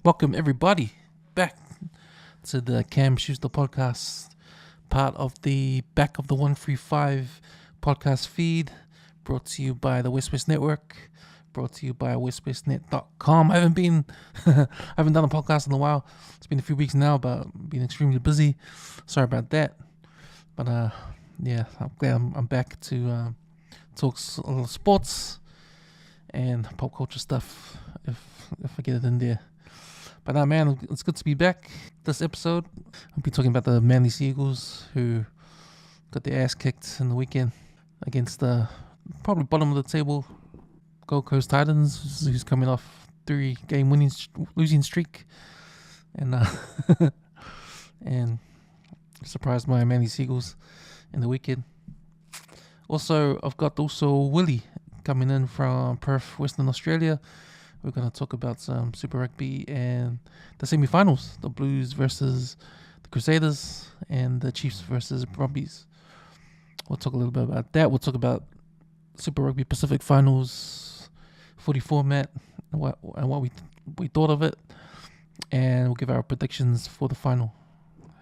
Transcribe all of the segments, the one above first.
Welcome everybody back to the Camz SCHUSTER podcast, part of the Back of the 135 podcast feed, brought to you by the WesWes Network, brought to you by WesWesNet.com. I haven't done a podcast in a while. It's been a few weeks now, but I've been extremely busy. Sorry about that. But yeah, I'm glad I'm back to talk a little sports and pop culture stuff if I get it in there. But man, it's good to be back. This episode, I'll be talking about the Manly Seagulls, who got their ass kicked in the weekend against the probably bottom of the table Gold Coast Titans, who's coming off 3-game losing streak, and and surprised my Manly Seagulls in the weekend. Also, I've got Willie coming in from Perth, Western Australia. We're going to talk about some Super Rugby and the semi-finals, the Blues versus the Crusaders and the Chiefs versus Brumbies. We'll talk a little bit about that. We'll talk about Super Rugby Pacific finals, footy format, and what we thought of it. And we'll give our predictions for the final,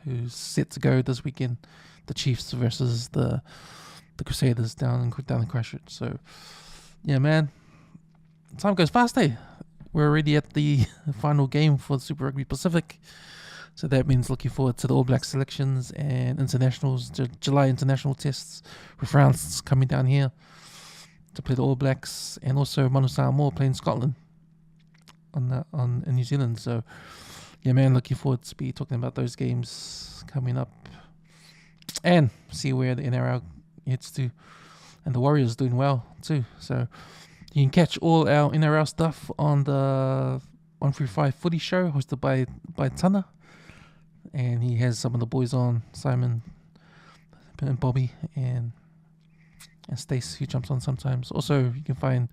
who's set to go this weekend, the Chiefs versus the Crusaders down in Christchurch. So, yeah, man. Time goes fast, eh? We're already at the final game for the Super Rugby Pacific. So that means looking forward to the All Black selections and internationals, July international tests with France coming down here to play the All Blacks, and also Manu Samoa playing Scotland in New Zealand. So yeah, man, looking forward to be talking about those games coming up and see where the NRL heads to. And the Warriors doing well too. So you can catch all our NRL stuff on the 135 Footy Show, hosted by Tana. And he has some of the boys on, Simon and Bobby and Stace, who jumps on sometimes. Also, you can find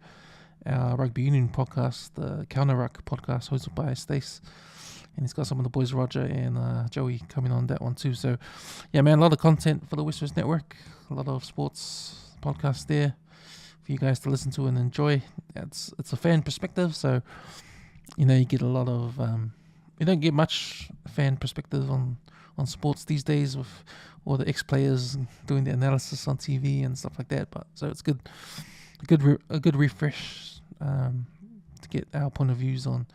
our Rugby Union podcast, the Counter Ruck podcast, hosted by Stace. And he's got some of the boys, Roger and Joey, coming on that one too. So, yeah, man, a lot of content for the WesWes Network. A lot of sports podcasts there for you guys to listen to and enjoy. It's a fan perspective, so you get a lot of you don't get much fan perspective on sports these days with all the ex-players doing the analysis on TV and stuff like that. But so it's a good refresh to get our point of views on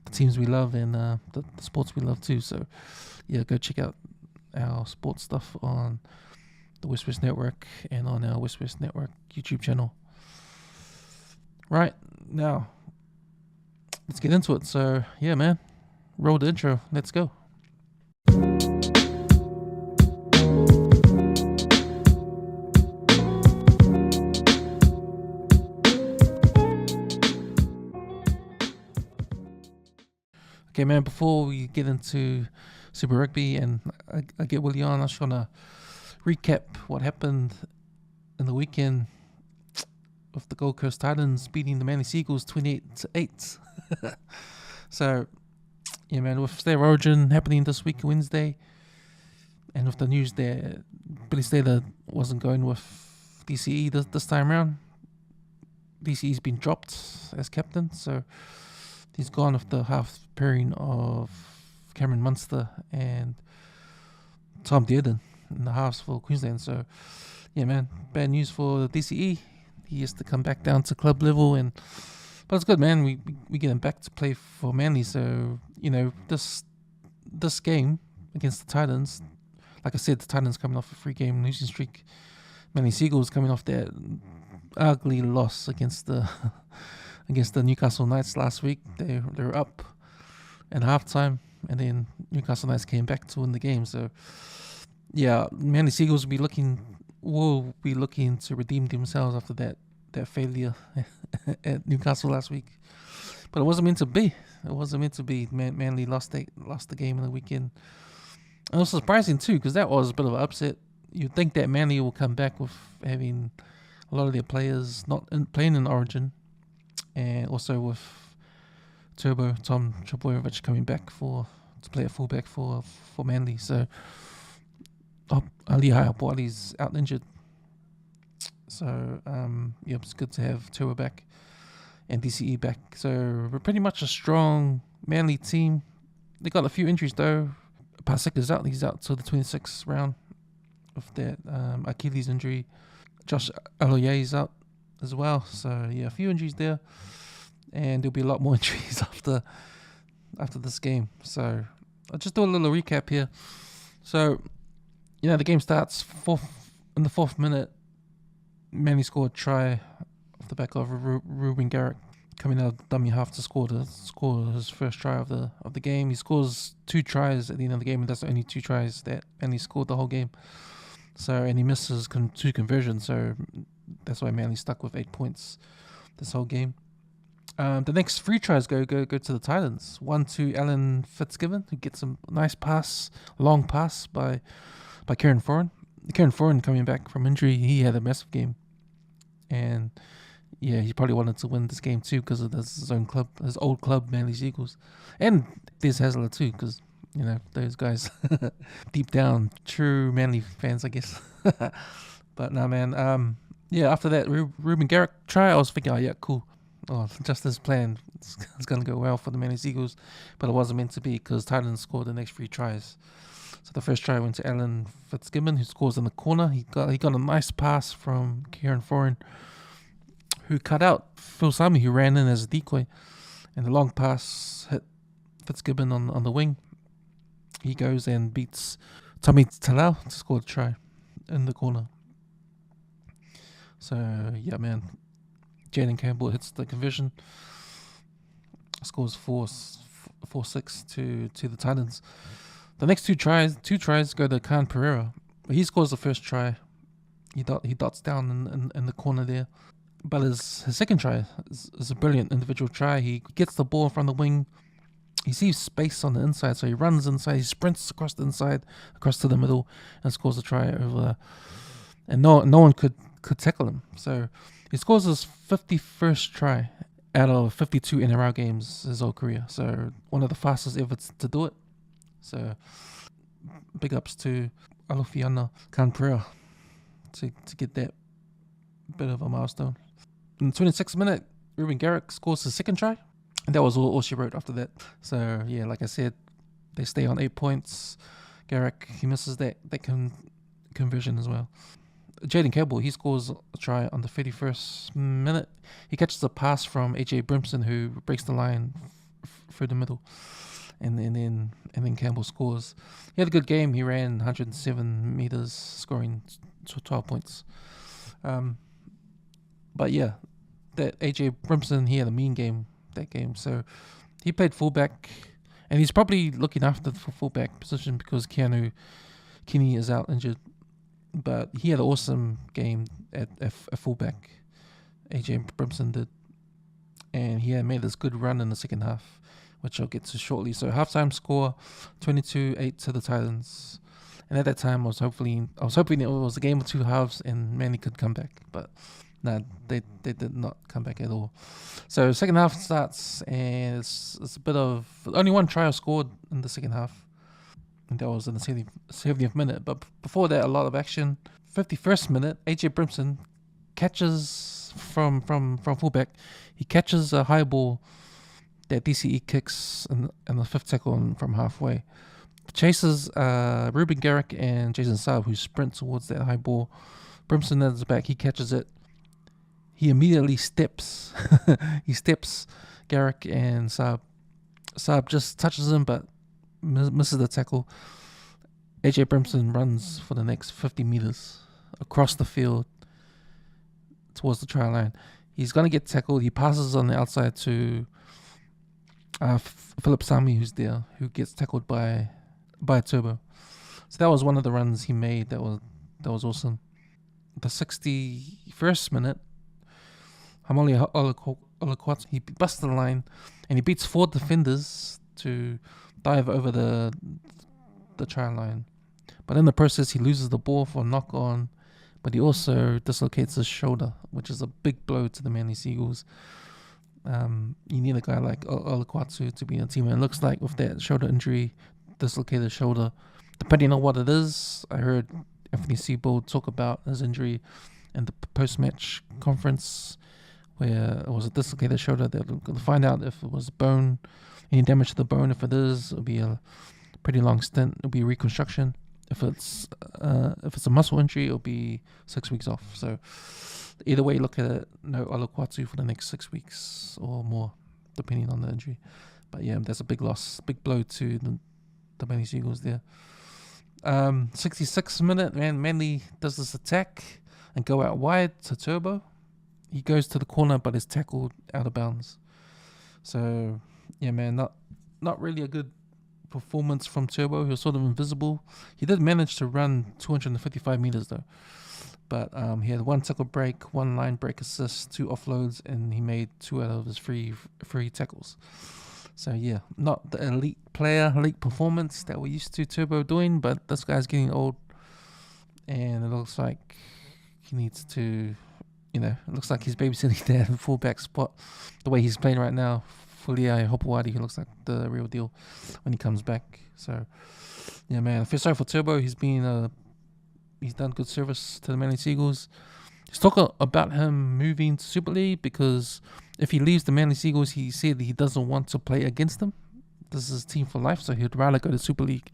the teams we love and the sports we love too. So yeah, go check out our sports stuff on the WesWes Network and on our WesWes Network YouTube channel. Right, now let's get into it. So yeah, man, roll the intro. Let's go. Okay, man, before we get into Super Rugby and I get Willie on, I just want to recap what happened in the weekend of the Gold Coast Titans beating the Manly Seagulls 28-8. So, yeah, man, with their origin happening this week, Wednesday, and with the news that Billy Slater wasn't going with DCE this time around, DCE's been dropped as captain, so he's gone with the half pairing of Cameron Munster and Tom Dearden in the halves for Queensland. So, yeah, man, bad news for DCE. He has to come back down to club level, but it's good, man. We get him back to play for Manly. So this game against the Titans, like I said, the Titans coming off a 3-game losing streak. Manly Seagulls coming off that ugly loss against the Newcastle Knights last week. They were up at halftime, and then Newcastle Knights came back to win the game. So yeah, Manly Seagulls will be looking to redeem themselves after that failure at Newcastle last week. But it wasn't meant to be. Manly lost the game in the weekend. And it was surprising too, because that was a bit of an upset. You'd think that Manly will come back with having a lot of their players not playing in Origin, and also with Tom Trbojevic coming back to play at fullback for Manly. So Ali Hayapwali's out injured. So yeah, it's good to have Tua back and DCE back. So we're pretty much a strong Manly team, they got a few injuries though. Pasek is out. He's out till the 26th round of that Achilles injury. Josh Aloye is out as well. So yeah, a few injuries there, and there'll be a lot more injuries after this game. So I'll just do a little recap here. So the game starts in the 4th minute. Manly scored a try off the back of Ruben Garrick coming out of dummy half to score his first try of the game. He scores 2 tries at the end of the game, and that's the only 2 tries that Manly scored the whole game. So, and he misses 2 conversions, so that's why Manly stuck with 8 points this whole game. The next 3 tries go to the Titans. 1 to Alan Fitzgibbon, who gets a nice pass, long pass by Kieran Foran. Kieran Foran coming back from injury, he had a massive game. And yeah, he probably wanted to win this game too because of his own club, his old club, Manly's Eagles. And there's Hasler too, because those guys deep down, true Manly fans, I guess. But no, man. After that Ruben Garrick try, I was thinking, oh yeah, cool. Oh, just as planned, it's going to go well for the Manly's Eagles, but it wasn't meant to be because Titans scored the next 3 tries. So the first try went to Alan Fitzgibbon, who scores in the corner. He got a nice pass from Kieran Foran, who cut out Phil Sami, who ran in as a decoy, and the long pass hit Fitzgibbon on the wing. He goes and beats Tommy Talau to score a try in the corner. So yeah, man, Jaden Campbell hits the conversion, scores 4-6 to the Titans. The next 2 tries go to Khan Pereira. He scores the first try. He dots down in the corner there. But his second try is a brilliant individual try. He gets the ball from the wing. He sees space on the inside, so he runs inside. He sprints across the inside, across to the middle, and scores a try over. And no one could tackle him. So he scores his 51st try out of 52 NRL games his whole career. So one of the fastest ever to do it. So big ups to Alofiana Khan Pereira to get that bit of a milestone. In the 26th minute, Ruben Garrick scores his second try, and that was all she wrote after that. So yeah, like I said, they stay on 8 points. Garrick, he misses that conversion as well. Jaden Campbell, he scores a try on the 31st minute. He catches a pass from AJ Brimson, who breaks the line through the middle, and then Campbell scores. He had a good game. He ran 107 meters, scoring 12 points. But yeah, that AJ Brimson, he had a mean game that game. So he played fullback, and he's probably looking after the fullback position because Kenny is out injured. But he had an awesome game at fullback. AJ Brimson did, and he had made this good run in the second half, which I'll get to shortly. So halftime score 22-8 to the Titans. And at that time, I was hoping it was a game of 2 halves and Manly could come back, but no, they did not come back at all. So second half starts, and it's a bit of only 1 try scored in the second half, and that was in the 70th minute. But before that, a lot of action. 51st minute, AJ Brimson catches from fullback. He catches a high ball that DCE kicks in the 5th tackle from halfway. Chases Ruben Garrick and Jason Saab, who sprint towards that high ball. Brimson at the back, he catches it. He immediately steps. He steps Garrick and Saab. Saab just touches him, but misses the tackle. AJ Brimson runs for the next 50 meters across the field towards the try line. He's going to get tackled. He passes on the outside to Philip Sami, who's there, who gets tackled by Turbo. So that was one of the runs he made. That was awesome. The 61st minute, Hamoli Olakwat, he busts the line and he beats 4 defenders to dive over the try line. But in the process, he loses the ball for a knock on, but he also dislocates his shoulder, which is a big blow to the Manly Seagulls. You need a guy like Olakwatu to be a team, and it looks like with that shoulder injury, dislocated shoulder, depending on what it is, I heard Anthony Seibold talk about his injury in the post-match conference, where it was a dislocated shoulder. They're going to find out if it was bone, any damage to the bone. If it is, it'll be a pretty long stint. It'll be reconstruction. If it's a muscle injury, it'll be 6 weeks off. So either way you look at it, no Olukwatu for the next 6 weeks or more, depending on the injury. But yeah, that's a big loss, big blow to the Manly Seagulls there. 66th minute, Manly does this attack and go out wide to Turbo. He goes to the corner, but is tackled out of bounds. So yeah, man, not really a good performance from Turbo. He was sort of invisible. He did manage to run 255 meters though, but he had 1 tackle break, 1 line break assist, 2 offloads, and he made 2 out of his free tackles. So yeah, not the elite performance that we're used to Turbo doing, but this guy's getting old, and it looks like he needs to, it looks like he's babysitting that fullback spot. The way he's playing right now, Willie Lio Willie, he looks like the real deal when he comes back. So yeah, man, I feel sorry for Turbo. He's done good service to the Manly Seagulls. Let's talk about him moving to Super League, because if he leaves the Manly Seagulls, he said he doesn't want to play against them. This is his team for life, so he'd rather go to Super League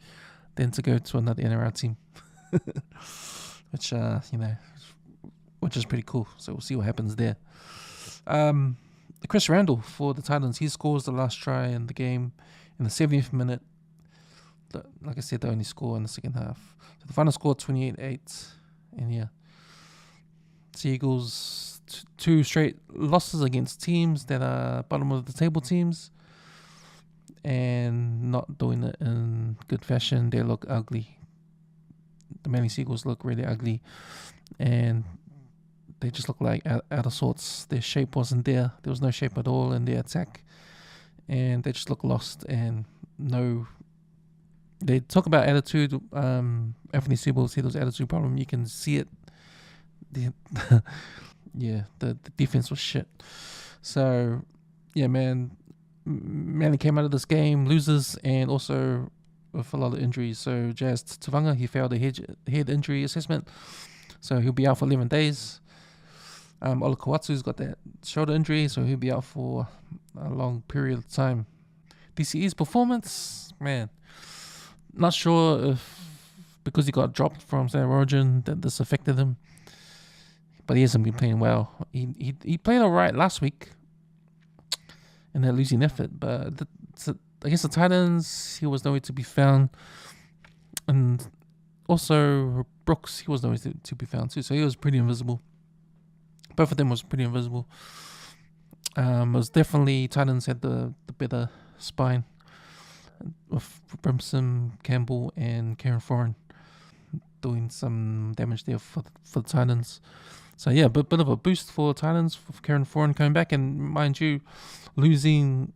than to go to another NRL team. Which is pretty cool. So we'll see what happens there. Chris Randall for the Titans, he scores the last try in the game in the 70th minute. Like I said, they only score in the second half. So the final score 28-8, and yeah, Seagulls 2 straight losses against teams that are bottom of the table teams, and not doing it in good fashion. They look ugly. The Manly Seagulls look really ugly, and they just look like out of sorts. Their shape wasn't there. There was no shape at all in their attack, and they just look lost. And no, they talk about attitude. Anthony Sewell said it was attitude problem. You can see it. The defense was shit. So yeah, man, Manly came out of this game losers, and also with a lot of injuries. So Jazz Tavanga, he failed a head injury assessment, so he'll be out for 11 days. Olakawatsu's got that shoulder injury, so he'll be out for a long period of time. DCE's performance, man, not sure if because he got dropped from State of Origin that this affected him, but he hasn't been playing well. He played alright last week in that losing effort, but against the Titans, he was nowhere to be found, and also Brooks, he was nowhere to be found too, so he was pretty invisible. Both of them was pretty invisible. It was definitely Titans had the better spine with Brimson, Campbell, and Kieran Foran doing some damage there for the Titans. So yeah, bit of a boost for Titans with Kieran Foran coming back, and mind you, losing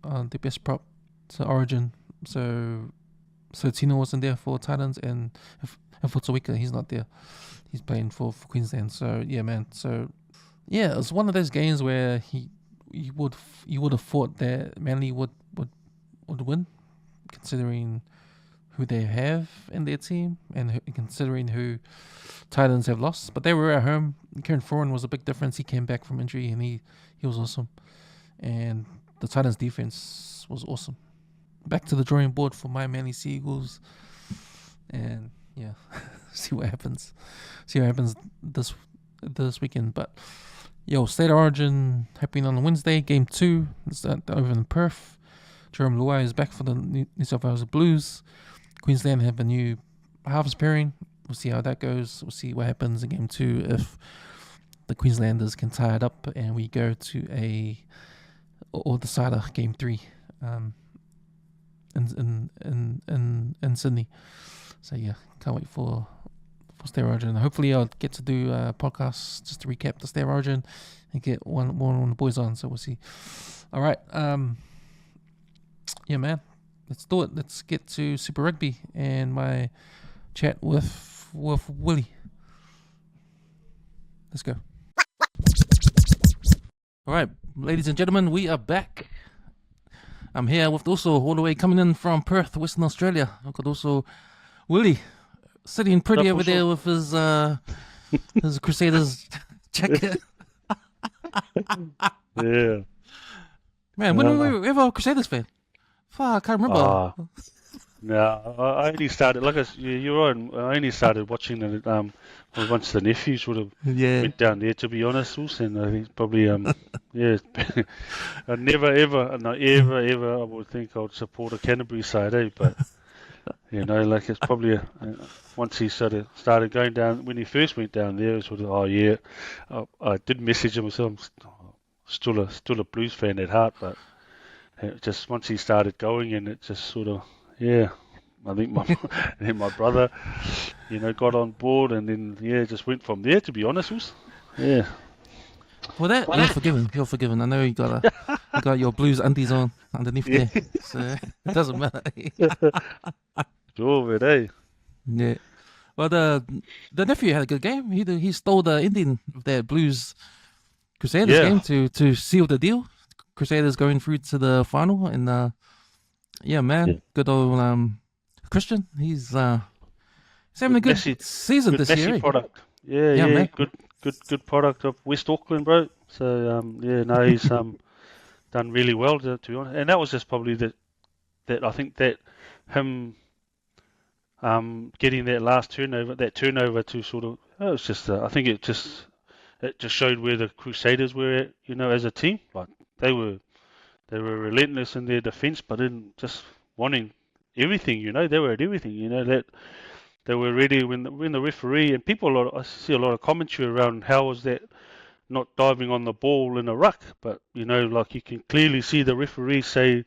the best prop to Origin. So Tino wasn't there for Titans, and if Futawika, he's not there. He's playing for Queensland. So yeah, man. So yeah, it was one of those games where you would have thought that Manly would win, considering who they have in their team and considering who Titans have lost. But they were at home. Kieran Foran was a big difference. He came back from injury, and he was awesome. And the Titans defense was awesome. Back to the drawing board for my Manly Seagulls, and yeah, see what happens this weekend. But State of Origin happening on Wednesday, game 2. It's over in Perth. Jerome Luai is back for the New South Wales Blues. Queensland have a new halves pairing. We'll see how that goes. We'll see what happens in game 2 if the Queenslanders can tie it up and we go to a all-decider game 3 in Sydney. So yeah, can't wait for State of Origin. Hopefully I'll get to do a podcast just to recap the State of Origin and get one of the boys on, so we'll see. Alright, yeah, man, let's do it. Let's get to Super Rugby and my chat with Willie. Let's go. Alright, ladies and gentlemen, we are back. I'm here with also all the way coming in from Perth, Western Australia. I've got also Willie sitting pretty over there with his Crusaders jacket. Yeah. Man, when were we ever a Crusaders fan? Fuck, I can't remember. No, I only started, you're right, I only started watching it once the nephews would have Yeah. went down there, to be honest, also, and I think probably, yeah, I never ever, no, ever, I would think I would support a Canterbury side, but, it's probably, once he started going down, when he first went down there, it was sort of, I did message him, so I'm still a Blues fan at heart, but just once he started going, and it just sort of, yeah, I think then my brother, got on board, and then just went from there. To be honest, yeah. For that, you're forgiven. You're forgiven. I know you got your Blues undies on underneath there, so it doesn't matter. Sure, eh? Yeah. Well, the nephew had a good game. He stole the ending of that Blues Crusaders game to seal the deal. Crusaders going through to the final, and good old Christian. He's having a good season this year. Product. Yeah, man. Good product of West Auckland, bro. So he's done really well, to be honest. And that was just probably that I think that him getting that last turnover to sort of, it was just I think it just showed where the Crusaders were at, as a team. Like they were relentless in their defence, but in just wanting everything, they were at everything, that they were ready when the referee, and I see a lot of commentary around how was that not diving on the ball in a ruck, but like you can clearly see the referee say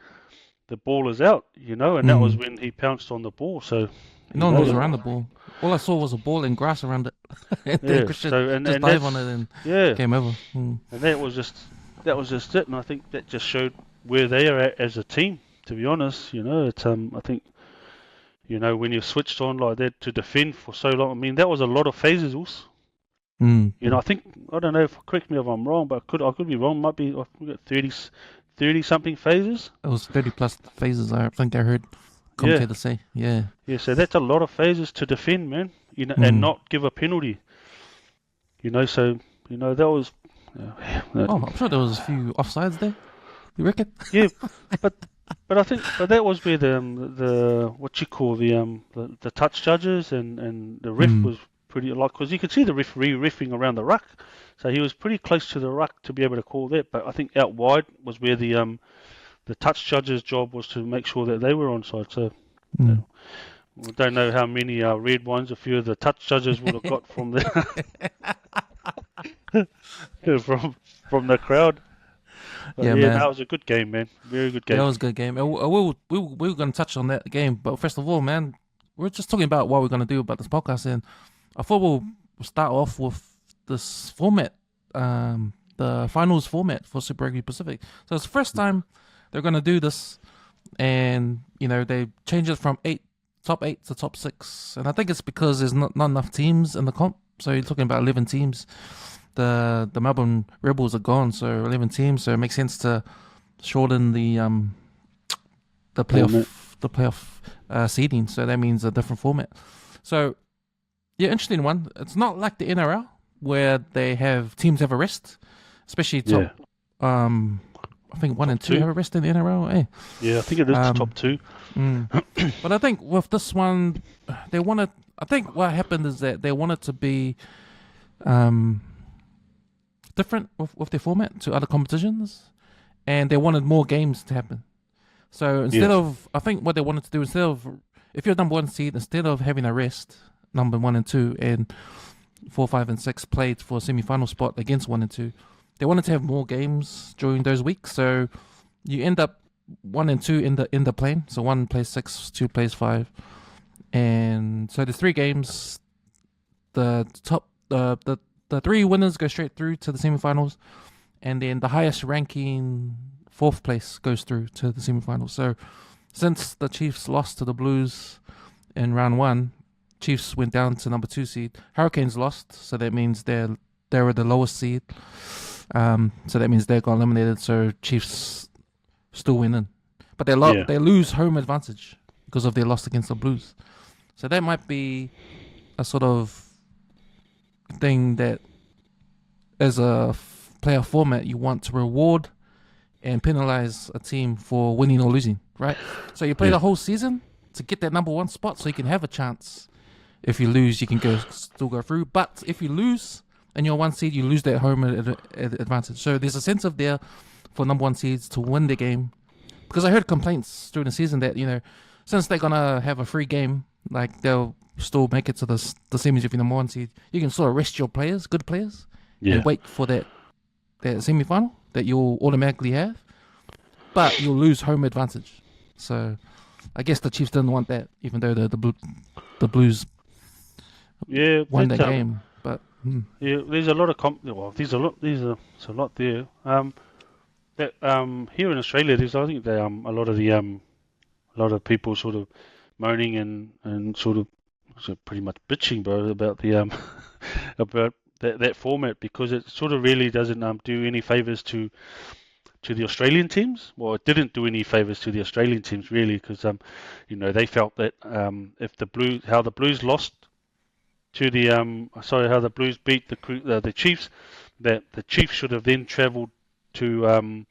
the ball is out, and that was when he pounced on the ball. So no one was around the ball. All I saw was a ball and grass around it. And then Christian just dive on it and came over. And that was just it, and I think that just showed where they are at as a team. To be honest, it's I think. When you're switched on like that to defend for so long, I mean, that was a lot of phases also. I think, I don't know, correct me if I'm wrong, but I could be wrong. Might be, we got 30 something phases. It was 30 plus phases, I think I heard commentators say. Yeah. Yeah, so that's a lot of phases to defend, man, and not give a penalty. So, that was... I'm sure there was a few offsides there. You reckon? Yeah, but I think that was where the what you call the touch judges and the ref was pretty, because you could see the referee reffing around the ruck, so he was pretty close to the ruck to be able to call that. But I think out wide was where the touch judges' job was to make sure that they were onside. So we don't know how many red ones a few of the touch judges would have got from from the crowd. But man. That was a good game, man. Very good game. That was a good game. We were going to touch on that game, but first of all, man, we're just talking about what we're going to do about this podcast, and I thought we'll start off with this format, the finals format for Super Rugby Pacific. So it's the first time they're going to do this, and they changed it from top 8 to top 6, and I think it's because there's not enough teams in the comp. So you're talking about 11 teams. The Melbourne Rebels are gone, so 11 teams. So it makes sense to shorten the playoff seeding. So that means a different format. So interesting one. It's not like the NRL where they have teams have a rest, especially top. I think 1 and 2 have a rest in the NRL. Eh? Yeah, I think it is the top 2. But I think with this one, they wanted. I think what happened is that they wanted to be different with their format to other competitions, and they wanted more games to happen. So instead of, I think what they wanted to do, instead of, if you're number 1 seed, instead of having a rest, number 1 and 2, and 4, 5, and 6 played for a semi-final spot against 1 and 2, they wanted to have more games during those weeks. So you end up 1 and 2 in the plane. So 1 plays 6, 2 plays 5, and so there's 3 games. The 3 winners go straight through to the semi-finals, and then the highest ranking 4th place goes through to the semi-finals. So since the Chiefs lost to the Blues in round 1, Chiefs went down to number 2 seed. Hurricanes lost, so that means they were the lowest seed. So that means they got eliminated. So Chiefs still winning, but they lose home advantage because of their loss against the Blues. So that might be a sort of thing that, as a playoff format, you want to reward and penalize a team for winning or losing, right? So you play the whole season to get that number 1 spot, so you can have a chance. If you lose, you can still go through. But if you lose and you're 1 seed, you lose that home advantage. So there's a incentive there for number 1 seeds to win the game. Because I heard complaints during the season that, since they're gonna have a free game, like they'll still make it to the semis if you're number 1 seed. You can sort of rest your players, good players, and wait for that semi-final that you'll automatically have, but you'll lose home advantage. So I guess the Chiefs didn't want that, even though the Blues won that game. But there's a lot of there's a lot there. Here in Australia, there's I think a lot of people sort of moaning and sort of pretty much bitching, bro, about the about that format, because it sort of really doesn't do any favors to the Australian teams. Well, it didn't do any favors to the Australian teams really, because they felt that if the Blues lost to how the Blues beat the Chiefs, that the Chiefs should have then travelled to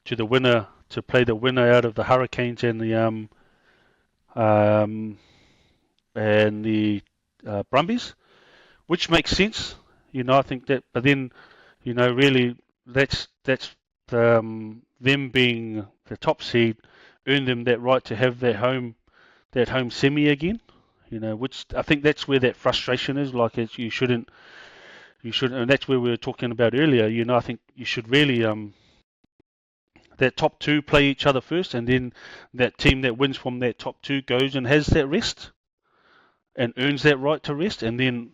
the winner to play the winner out of the Hurricanes and the Brumbies, which makes sense. I think that, but then, really that's them being the top seed earned them that right to have that home semi again. Which I think that's where that frustration is. Like, you shouldn't, and that's where we were talking about earlier. I think you should really that top 2 play each other first, and then that team that wins from that top 2 goes and has that rest and earns that right to rest, and then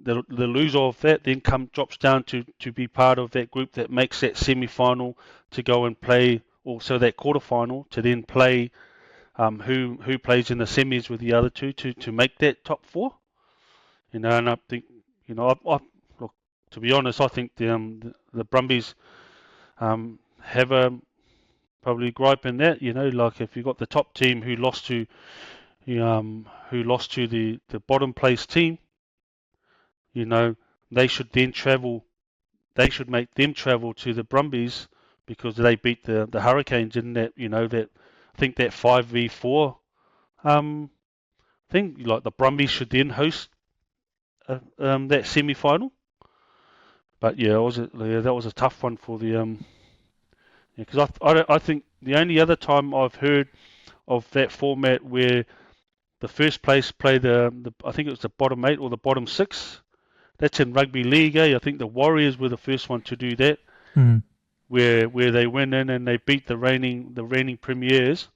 the loser of that then drops down to be part of that group that makes that semi-final to go and play also that quarter-final to then play who plays in the semis with the other 2 to make that top 4. And I think look, to be honest, I think the Brumbies have a probably gripe in that. Like, if you got the top team who lost to the bottom place team, they should then travel. They should make them travel to the Brumbies because they beat the Hurricanes in that. That I think that 5v4 thing. Like, the Brumbies should then host that semi-final. But that was a tough one for the because I think the only other time I've heard of that format where the first place play the I think it was the bottom 8 or the bottom 6. That's in rugby league. I think the Warriors were the first one to do that, where they went in and they beat the reigning premiers.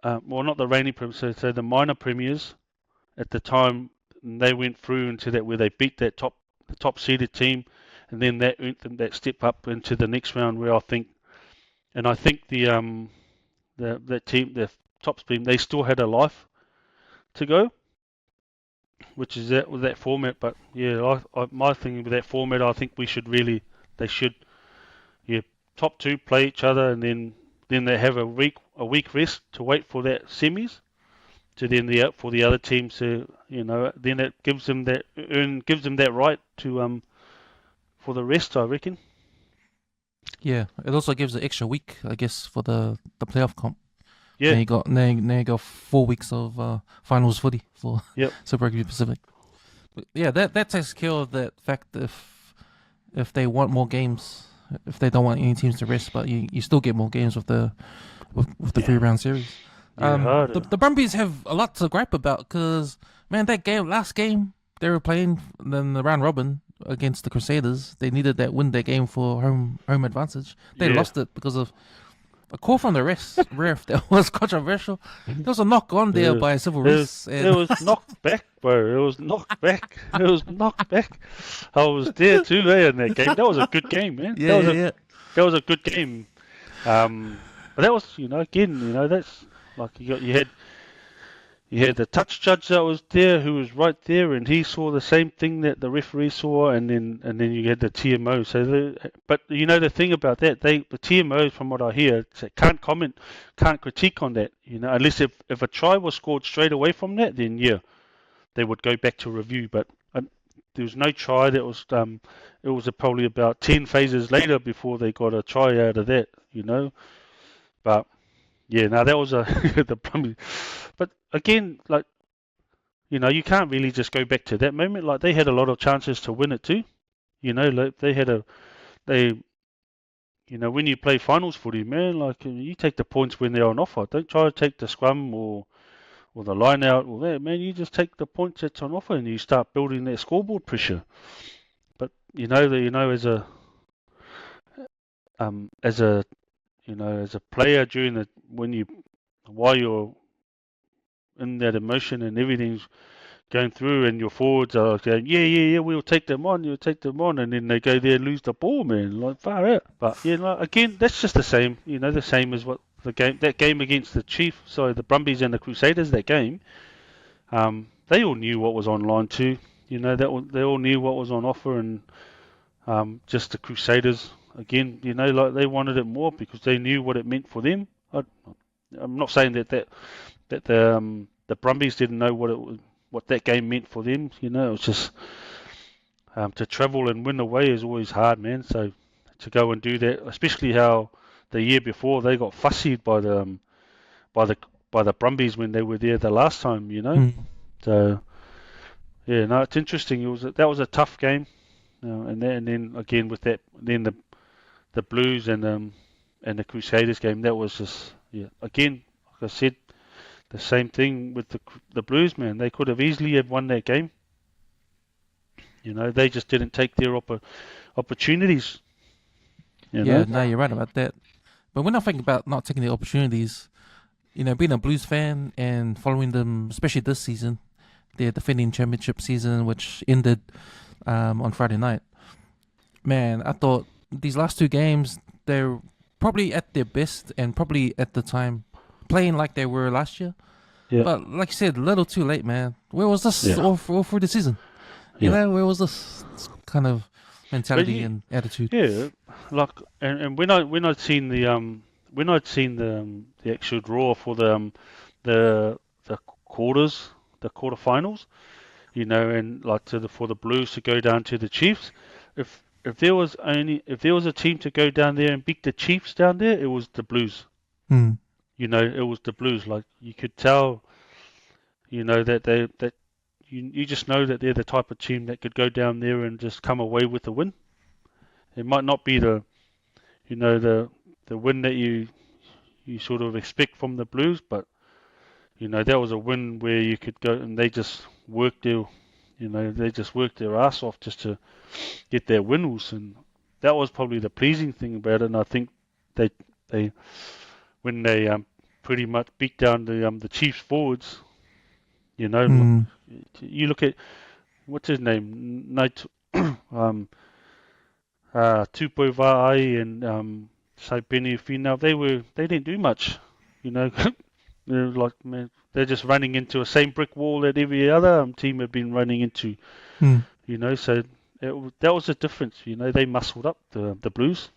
Well, not the reigning premiers, so the minor premiers at the time. And they went through into that where they beat the top seeded team, and then that earned them that step up into the next round. Where I think the team, the top team, they still had a life to go, which is that with that format. But my thing with that format, I think they should top 2 play each other, and then they have a week rest to wait for that semis. To then for the other teams to then it gives them that right to for the rest, I reckon. Yeah, it also gives an extra week, I guess, for the playoff comp. Yeah. Now you got 4 weeks of finals footy for Super Rugby Pacific. But yeah, that takes care of that fact. If they want more games, if they don't want any teams to rest, but you still get more games with the 3-round series. The Brumbies have a lot to gripe about because, man, last game they were playing in the round robin against the Crusaders. They needed that win that game for home advantage. They lost it because of a call from the ref that was controversial. There was a knock on there by Civil Rugby. It was knocked back, bro. It was knocked back. I was there too in that game. That was a good game, man. That was a good game. But that was, again, that's like you had the touch judge that was there, who was right there, and he saw the same thing that the referee saw, and then you had the TMO. So, but the thing about that, the TMOs, from what I hear, can't comment, can't critique on that. Unless if a try was scored straight away from that, then they would go back to review. But there was no try. That was it was probably about 10 phases later before they got a try out of that, But yeah, now that was the Brumbies. But again, like, you can't really just go back to that moment. Like, they had a lot of chances to win it too. Like when you play finals footy, man, like, you take the points when they're on offer. Don't try to take the scrum or the line out or that, man. You just take the points that's on offer and you start building that scoreboard pressure. But as a player while you're in that emotion and everything's going through and your forwards are going, yeah, we'll take them on, and then they go there and lose the ball, man, like, far out. But again, that's just the same, the same as what that game against the Brumbies and the Crusaders, that game, they all knew what was online too, they all knew what was on offer, and just the Crusaders, again, like, they wanted it more because they knew what it meant for them. I'm not saying that the Brumbies didn't know what that game meant for them. It was just to travel and win away is always hard, man. So to go and do that, especially how the year before they got fussied by the Brumbies when they were there the last time, So yeah, no, it's interesting. That was a tough game, and then again with that, then the Blues and the Crusaders game, that was just, again, like I said, the same thing with the Blues, man. They could have easily have won that game. They just didn't take their opportunities. Yeah, no, you're right about that. But when I think about not taking the opportunities, being a Blues fan and following them, especially this season, their defending championship season, which ended on Friday night. Man, I thought these last two games, they're probably at their best and probably at the time playing like they were last year. Yeah. But like you said, a little too late, man. Where was this all through the season? Where was this kind of mentality and attitude? Yeah, like, and when I'd seen the actual draw for the quarterfinals, and like for the Blues to go down to the Chiefs, if there was a team to go down there and beat the Chiefs down there, it was the Blues. It was the Blues. Like, you could tell, that you just know that they're the type of team that could go down there and just come away with the win. It might not be the win that you sort of expect from the Blues, but that was a win where you could go and they just worked their ass off just to get their wins, and that was probably the pleasing thing about it. And I think they when they pretty much beat down the Chiefs forwards, you look at what's his name, Tupo Va'ai and Saipeni Finau. They didn't do much, They're like, man, they're just running into the same brick wall that every other team have been running into, So that was the difference, They muscled up the Blues.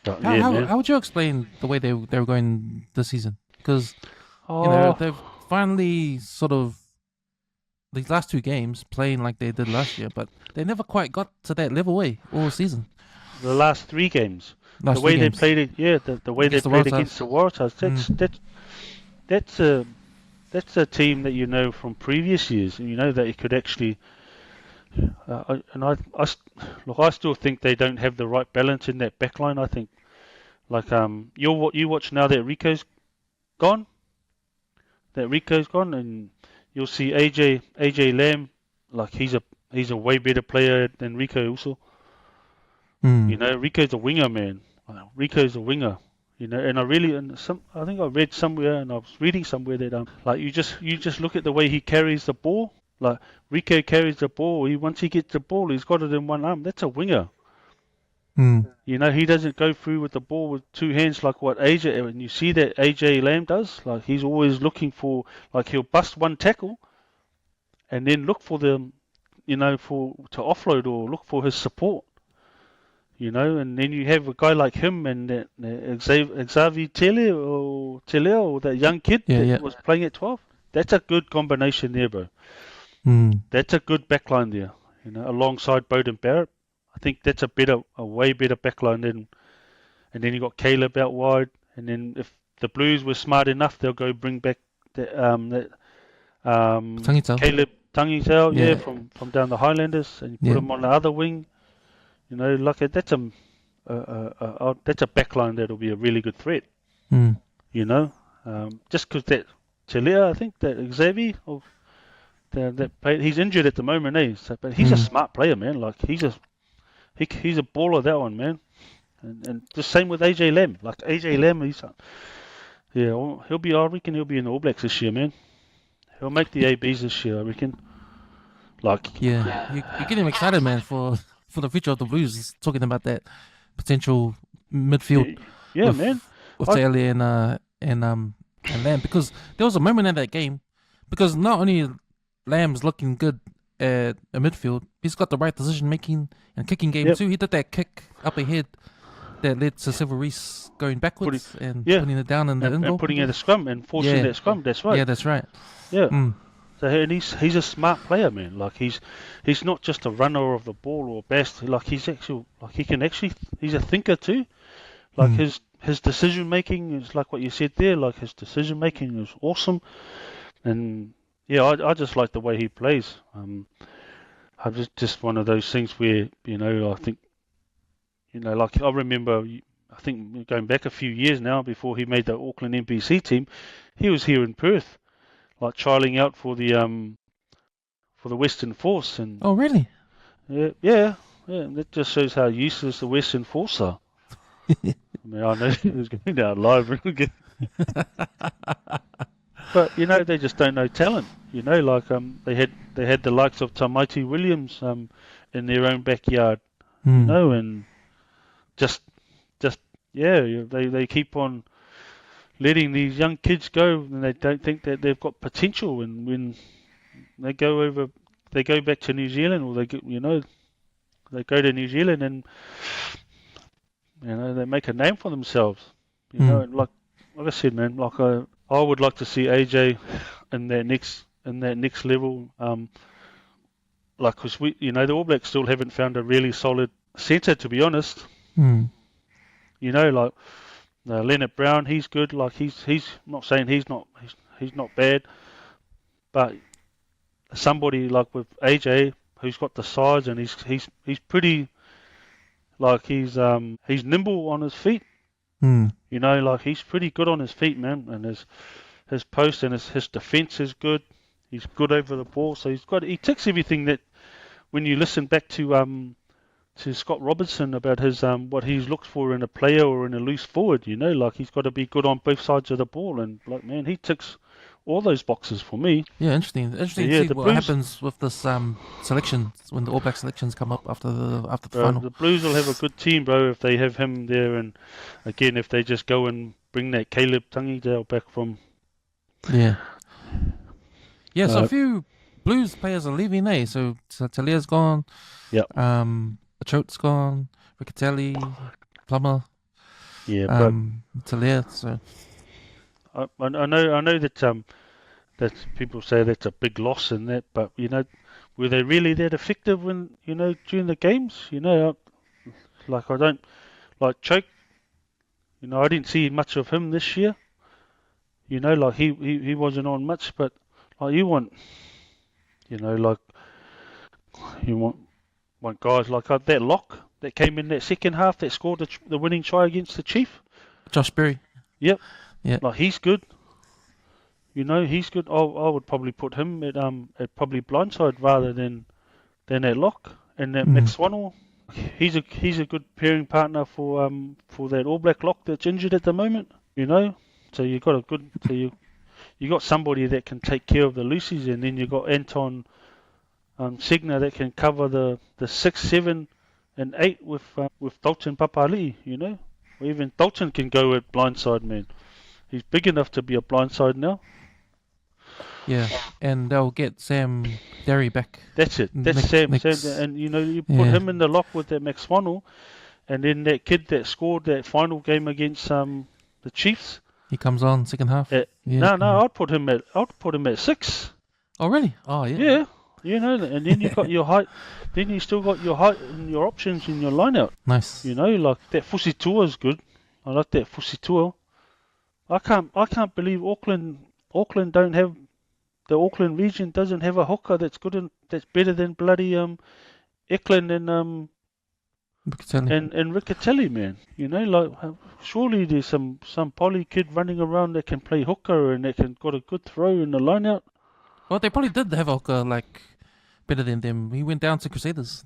But, how would you explain the way they were going this season? Because they've finally sort of these last two games playing like they did last year, but they never quite got to that level all season. The last three games. The way they played it, the way they played against the Waratahs, that's a team that from previous years, that it could actually. I still think they don't have the right balance in that backline. I think, like, you watch now that Rico's gone, and you'll see AJ Lamb, like, he's a way better player than Rico also. Rico's a winger, man. Rico's a winger, and I think I read somewhere, and I was reading somewhere that like, you just look at the way he carries the ball. Like, Rico carries the ball. Once he gets the ball, he's got it in one arm. That's a winger. He doesn't go through with the ball with two hands like what AJ. And you see that AJ Lamb does. Like, he's always looking for, like, he'll bust one tackle, and then look for them, to offload or look for his support. And then you have a guy like him and Xavier Tele or that young kid that was playing at 12. That's a good combination there, bro. That's a good backline there, alongside Bowden Barrett. I think that's a way better backline than. And then you got Caleb out wide, and then if the Blues were smart enough, they'll go bring back Caleb Tangitau, from down the Highlanders, and you put him on the other wing. That's a backline that'll be a really good threat. Just because that Chalea, I think that Xavier, he's injured at the moment, but he's a smart player, man. Like he's a baller, that one, man. And the same with AJ Lam. Like AJ Lam, I reckon he'll be in the All Blacks this year, man. He'll make the ABs this year, I reckon. You're getting excited, man, for the future of the Blues. Talking about that potential midfield, man, with Taylor and Lamb, because there was a moment in that game, because not only Lamb's looking good at a midfield, he's got the right decision making and kicking game too. He did that kick up ahead that led to Silver Reese going backwards and putting it down in the end goal. And putting in a scrum and forcing that scrum. That's right. Yeah, that's right. Yeah. So and he's a smart player, man. Like he's not just a runner of the ball or best. Like he's a thinker too. Like his decision making is like what you said there. Like his decision making is awesome, and I just like the way he plays. I just one of those things where I think like I remember. I think going back a few years now, before he made the Auckland NPC team, he was here in Perth, like trialing out for the Western Force. And oh, really? Yeah. That just shows how useless the Western Force are. I mean, I know he was going down live again, but they just don't know talent. Like they had the likes of Tamaiti Williams in their own backyard, and they keep on letting these young kids go, and they don't think that they've got potential. And when they go back to New Zealand, or they go to New Zealand, and they make a name for themselves. And like I said, man, like I would like to see AJ in that next level. Because the All Blacks still haven't found a really solid centre, to be honest. Like Leonard Brown, he's good. Like he's not saying he's not bad, but somebody like with AJ who's got the size, and he's pretty, like he's nimble on his feet. Like he's pretty good on his feet, man, and his post and his defence is good. He's good over the ball, so he ticks everything that when you listen back to Scott Robertson about his what he's looked for in a player or in a loose forward, like he's got to be good on both sides of the ball, and like, man, he ticks all those boxes for me. Yeah, interesting to see what happens with this selection when the All Black selections come up after the final. The Blues will have a good team, bro, if they have him there, and again if they just go and bring that Caleb Tangitau back from. So a few Blues players are leaving, So Talia's gone. Achote's gone. Riccatelli, Plummer. But Talia. So I know that people say that's a big loss in that, but were they really that effective when during the games? Like I don't like Choke. I didn't see much of him this year. Like he wasn't on much, but like you want guys like that lock that came in that second half that scored the winning try against the Chief. Josh Berry. Yep. Yeah. Like he's good. He's good. I would probably put him at probably blindside rather than at lock. And that Max Swanell, he's a good pairing partner for that All Black lock that's injured at the moment. So you got you got somebody that can take care of the loosies, and then you got Anton Segner that can cover the 6, 7, and 8 with Dalton Papali'i. Or even Dalton can go at blindside, man. He's big enough to be a blindside now. Yeah, and they'll get Sam Derry back. That's it. That's Sam. And you put him in the lock with that Max Swanell, and then that kid that scored that final game against the Chiefs. He comes on second half. No, I'd put him at 6. Oh really? Oh yeah. Yeah, You know, and then you got your height. Then you still got your height and your options in your line-out. Nice. You know, like that Fusi Tour is good. I like that Fusi Tour. I can't believe Auckland don't have, the Auckland region doesn't have a hooker that's that's better than bloody Eklund and Riccatelli, man. You know, like surely there's some poly kid running around that can play hooker and that can got a good throw in the line-out. Well, they probably did have a hooker like better than them. He went down to Crusaders.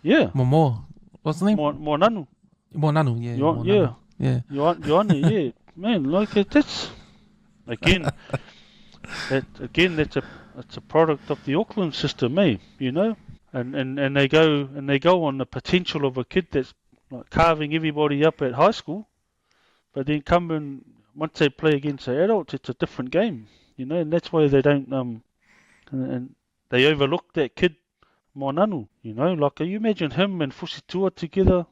Yeah. Momo. What's the name? Moananu. Moananu, yeah. Yeah. Ioane, yeah. Man, like that's again that's a product of the Auckland system, eh? You know? And they go on the potential of a kid that's like carving everybody up at high school, but then once they play against the adults, it's a different game, you know, and that's why they don't and they overlook that kid Moananu, you know, like you imagine him and Fusitua together,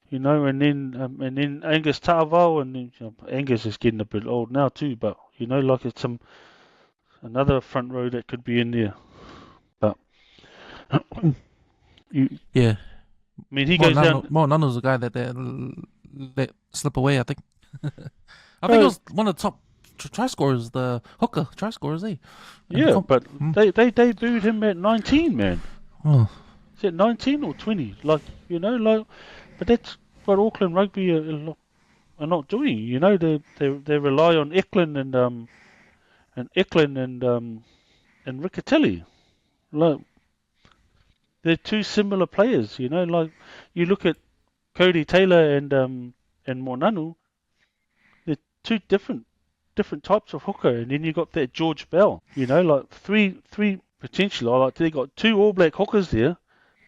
you know, and then Angus Ta'avao, and then, you know, Angus is getting a bit old now too, but you know, like it's another front row that could be in there. Yeah. I mean, he goes down. Moananu's the guy that let slip away, I think. I think he was one of the top try scorers, the hooker try scorers, eh? Yeah, but they debuted him at 19, man. Oh. Is it 19 or 20? Like, you know, like, but that's what Auckland Rugby are not doing. You know, they rely on Eklund and Riccatelli. Like, they're two similar players, you know. Like you look at Cody Taylor and Moananu, they're two different types of hooker, and then you got that George Bell, you know, like three potentially. Like they got two All Black hookers there,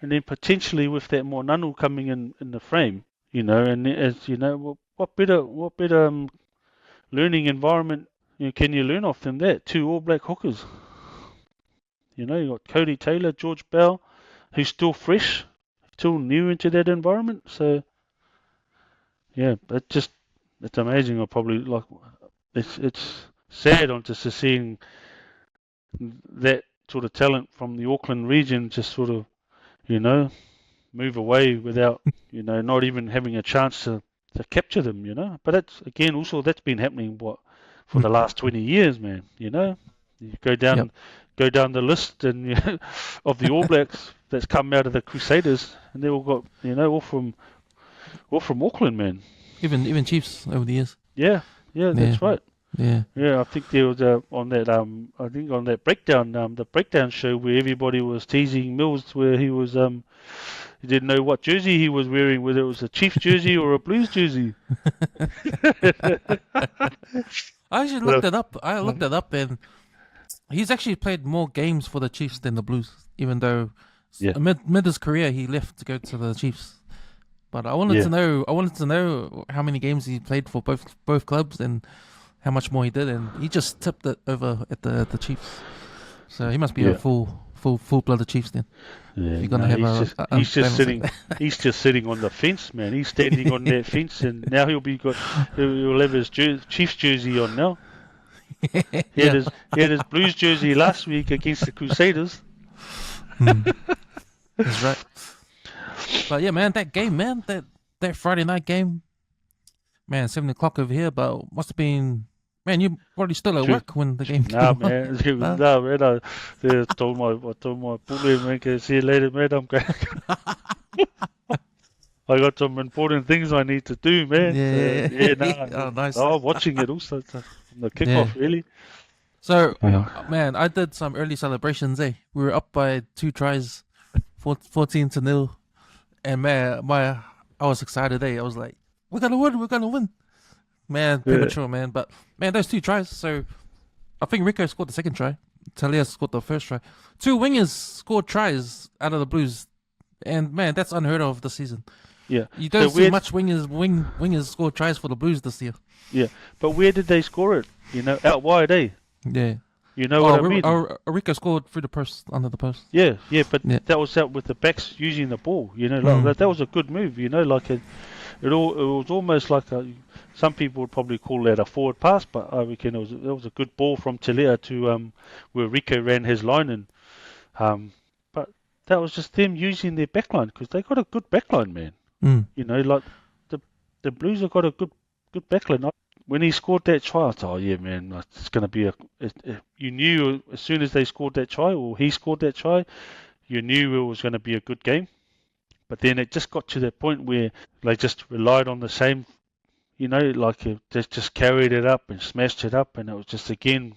and then potentially with that Moananu coming in the frame, you know. And as you know, what better learning environment can you learn off than that? Two All Black hookers, you know. You got Cody Taylor, George Bell, who's still fresh, still new into that environment. So, yeah, it's amazing. I probably like it's sad on just seeing that sort of talent from the Auckland region just sort of, you know, move away without, you know, not even having a chance to capture them, you know. But that's again also that's been happening for the last 20 years, man. You know, you go down the list and you know, of the All Blacks that's come out of the Crusaders, and they all got, you know, all from Auckland, man. Even Chiefs over the years. Yeah, that's right. Yeah. I think there was on that breakdown, the breakdown show where everybody was teasing Mills, where he was he didn't know what jersey he was wearing, whether it was a Chiefs jersey or a Blues jersey. I actually looked it up. And he's actually played more games for the Chiefs than the Blues, even though mid his career he left to go to the Chiefs. But I wanted to know how many games he played for both clubs and how much more he did, and he just tipped it over at the Chiefs. So he must be a full-blooded Chiefs then. Yeah, you're gonna have he's just sitting. He's just sitting on the fence, man. He's standing on that fence, and now he'll have his Chiefs jersey on now. He had his Blues jersey last week against the Crusaders. That's right. But yeah, man, that game, man, that Friday night game, man, 7 o'clock over here, but must have been, man, you probably still at work when the game came on. Man. I told my bully, man, see you later, man, I'm going. I got some important things I need to do, man. Oh, nice. Watching it also, the kickoff, really. So, man, I did some early celebrations, eh? We were up by 2 tries, 14-0. And man, I was excited, eh? I was like, we're gonna win. Man, premature, man. But man, those 2 tries. So I think Rico scored the second try. Talia scored the first try. 2 wingers scored tries out of the Blues. And man, that's unheard of this season. Yeah. You don't see much wingers score tries for the Blues this year. Yeah. But where did they score it? You know, out wide, eh? Yeah. You know what I mean? Rico scored through the post, under the post. Yeah, but that was out with the backs using the ball. You know, like that was a good move. You know, like it was almost like some people would probably call that a forward pass, but I reckon it was a good ball from Telea to where Rico ran his line, and But that was just them using their backline because they got a good backline, man. You know, like the Blues have got a good backline. When he scored that try, I thought, oh yeah, man, like, it's going to be you knew as soon as they scored that try, or he scored that try, you knew it was going to be a good game. But then it just got to that point where they just relied on the same, you know, like they just carried it up and smashed it up, and it was just again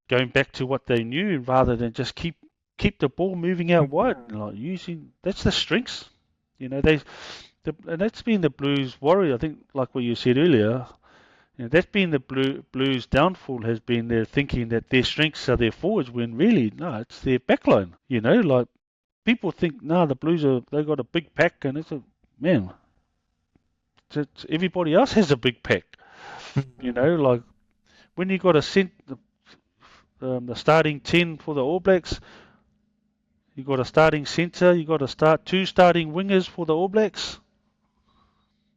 going back to what they knew rather than just keep the ball moving out wide. Like that's the strengths, you know. And that's been the Blues' worry. I think, like what you said earlier, you know, that's been the Blues' downfall, has been their thinking that their strengths are their forwards, when really, no, it's their backline. You know, like people think, no, the Blues they got a big pack, and it's man, everybody else has a big pack. You know, like when you got the starting 10 for the All Blacks, you got a starting centre, you got two starting wingers for the All Blacks.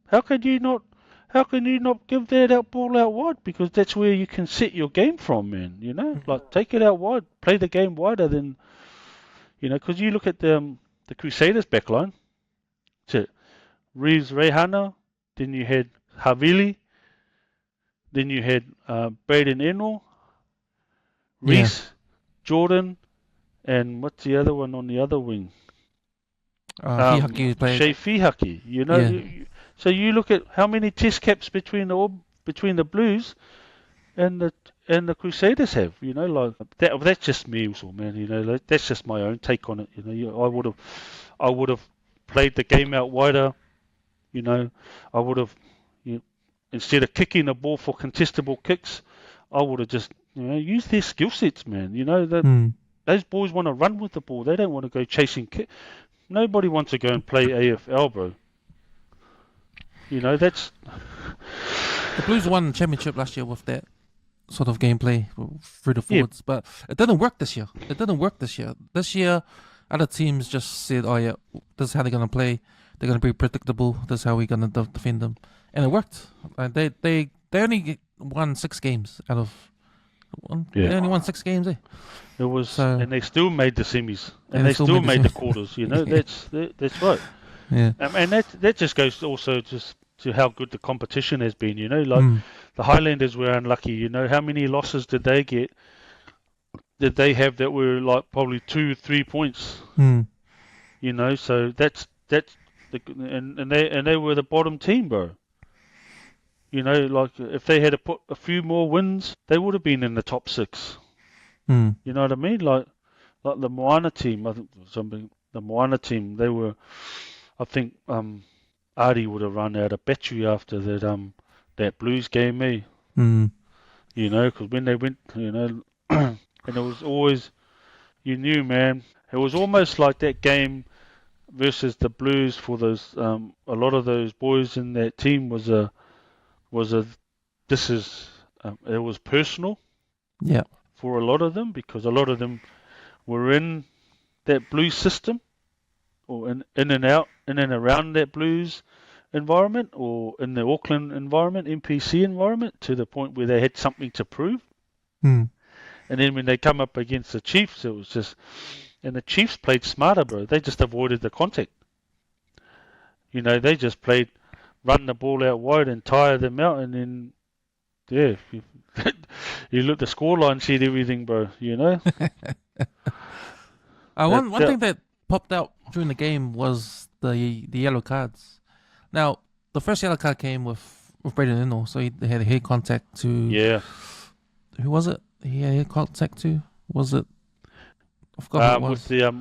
How can you not give that ball out wide? Because that's where you can set your game from, man. You know, like take it out wide, play the game wider than, you know, because you look at the Crusaders backline. So Reeves Rehana, then you had Havili, then you had Braden Eno, Reese, Jordan, and what's the other one on the other wing? Shea Fihaki. You know, so you look at how many test caps between the Blues and the Crusaders have. You know, like that. That's just me, also, man. You know, like, that's just my own take on it. You know, I would have played the game out wider. You know, I would have, instead of kicking the ball for contestable kicks, I would have just, used their skill sets, man. You know, those boys want to run with the ball. They don't want to go chasing kick. Nobody wants to go and play AFL, bro. You know, that's... The Blues won the championship last year with that sort of gameplay through the forwards, but it didn't work this year. This year, other teams just said, oh yeah, this is how they're going to play. They're going to be predictable. This is how we're going to defend them. And it worked. They only won 6 games out of... They only won 6 games, eh? It was, and they still made the semis, and they still made the quarters. You know, that's right. Yeah, and that just goes also just to how good the competition has been. You know, like the Highlanders were unlucky. You know, how many losses did they get? Did they have that were like probably 2-3 points? You know, so and they were the bottom team, bro. You know, like if they had put a few more wins, they would have been in the top 6. You know what I mean? Like the Moana team, I think the Moana team, they were, I think Ari would have run out of battery after that Blues game, eh? You know, because when they went, you know, and it was always, you knew, man, it was almost like that game versus the Blues for those, a lot of those boys in that team it was personal. Yeah. For a lot of them, because a lot of them were in that Blues system, or in and around that Blues environment, or in the Auckland environment, NPC environment, to the point where they had something to prove. And then when they come up against the Chiefs, it was just, and the Chiefs played smarter, bro. They just avoided the contact. You know, they just run the ball out wide and tire them out, and then, yeah, you look, the scoreline said everything, bro, you know? One thing that popped out during the game was the yellow cards. Now, the first yellow card came with Braden Eno, so he had head contact to... Yeah. Who was it? He had head contact to? Was it... I forgot who it was. It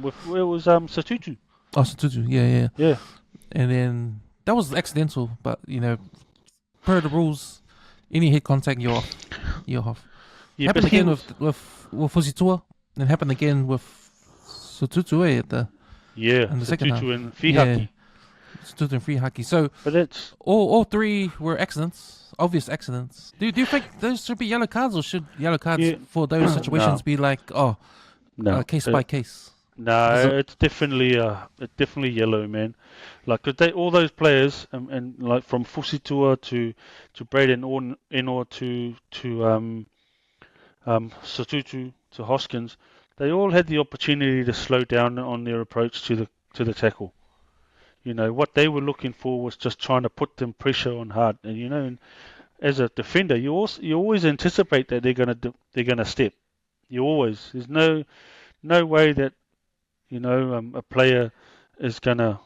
was Satutu. Oh, Satutu, yeah. Yeah. And then, that was accidental, but, you know, per the rules... Any head contact, you're off. Yeah, happened again with Fusitua, and happened again with Sututu at the second half. Sututu and Fihaki. Sututu and Fihaki. So, but that's all 3 were accidents, obvious accidents. Do you think those should be yellow cards, or should yellow cards for those situations be like case by case? No, it's definitely yellow, man. Like, all those players, and like from Fusitua to Braden Eno to Satutu to Hoskins, they all had the opportunity to slow down on their approach to the tackle. You know, what they were looking for was just trying to put them pressure on hard. And you know, as a defender, you always anticipate that they're gonna step. There's no way that a player is gonna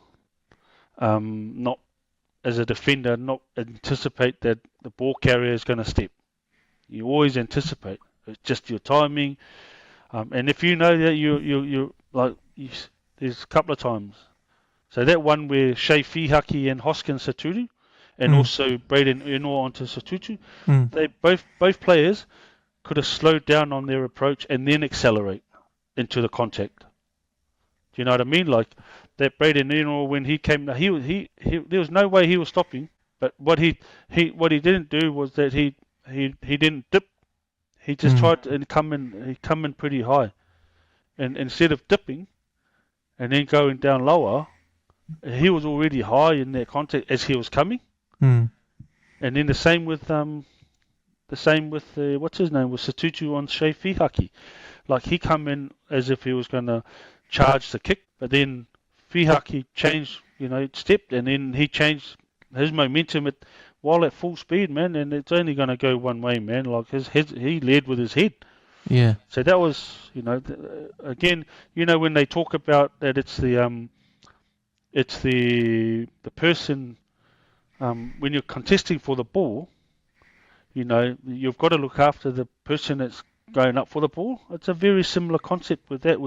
not, as a defender, not anticipate that the ball carrier is gonna step. You always anticipate. It's just your timing. And if you know that there's a couple of times. So that one where Shea Fihaki and Hoskins Satutu, and also Braden Enoa onto Satutu, they both players could have slowed down on their approach and then accelerate into the contact. Do you know what I mean? Like that Braden Enoa, when he came, he there was no way he was stopping. But what he didn't do was that he didn't dip. He just tried to come in pretty high, and instead of dipping and then going down lower, he was already high in that contact as he was coming. And then the same with what's his name, with Satutu on Shea Fihaki. Like he come in as if he was going to charge the kick, but then Fihaki changed, stepped, and then he changed his momentum while at full speed, man, and it's only going to go one way, man. Like he led with his head. Yeah. So that was, again, when they talk about that, it's the person, when you're contesting for the ball, you've got to look after the person that's going up for the ball. It's a very similar concept with that.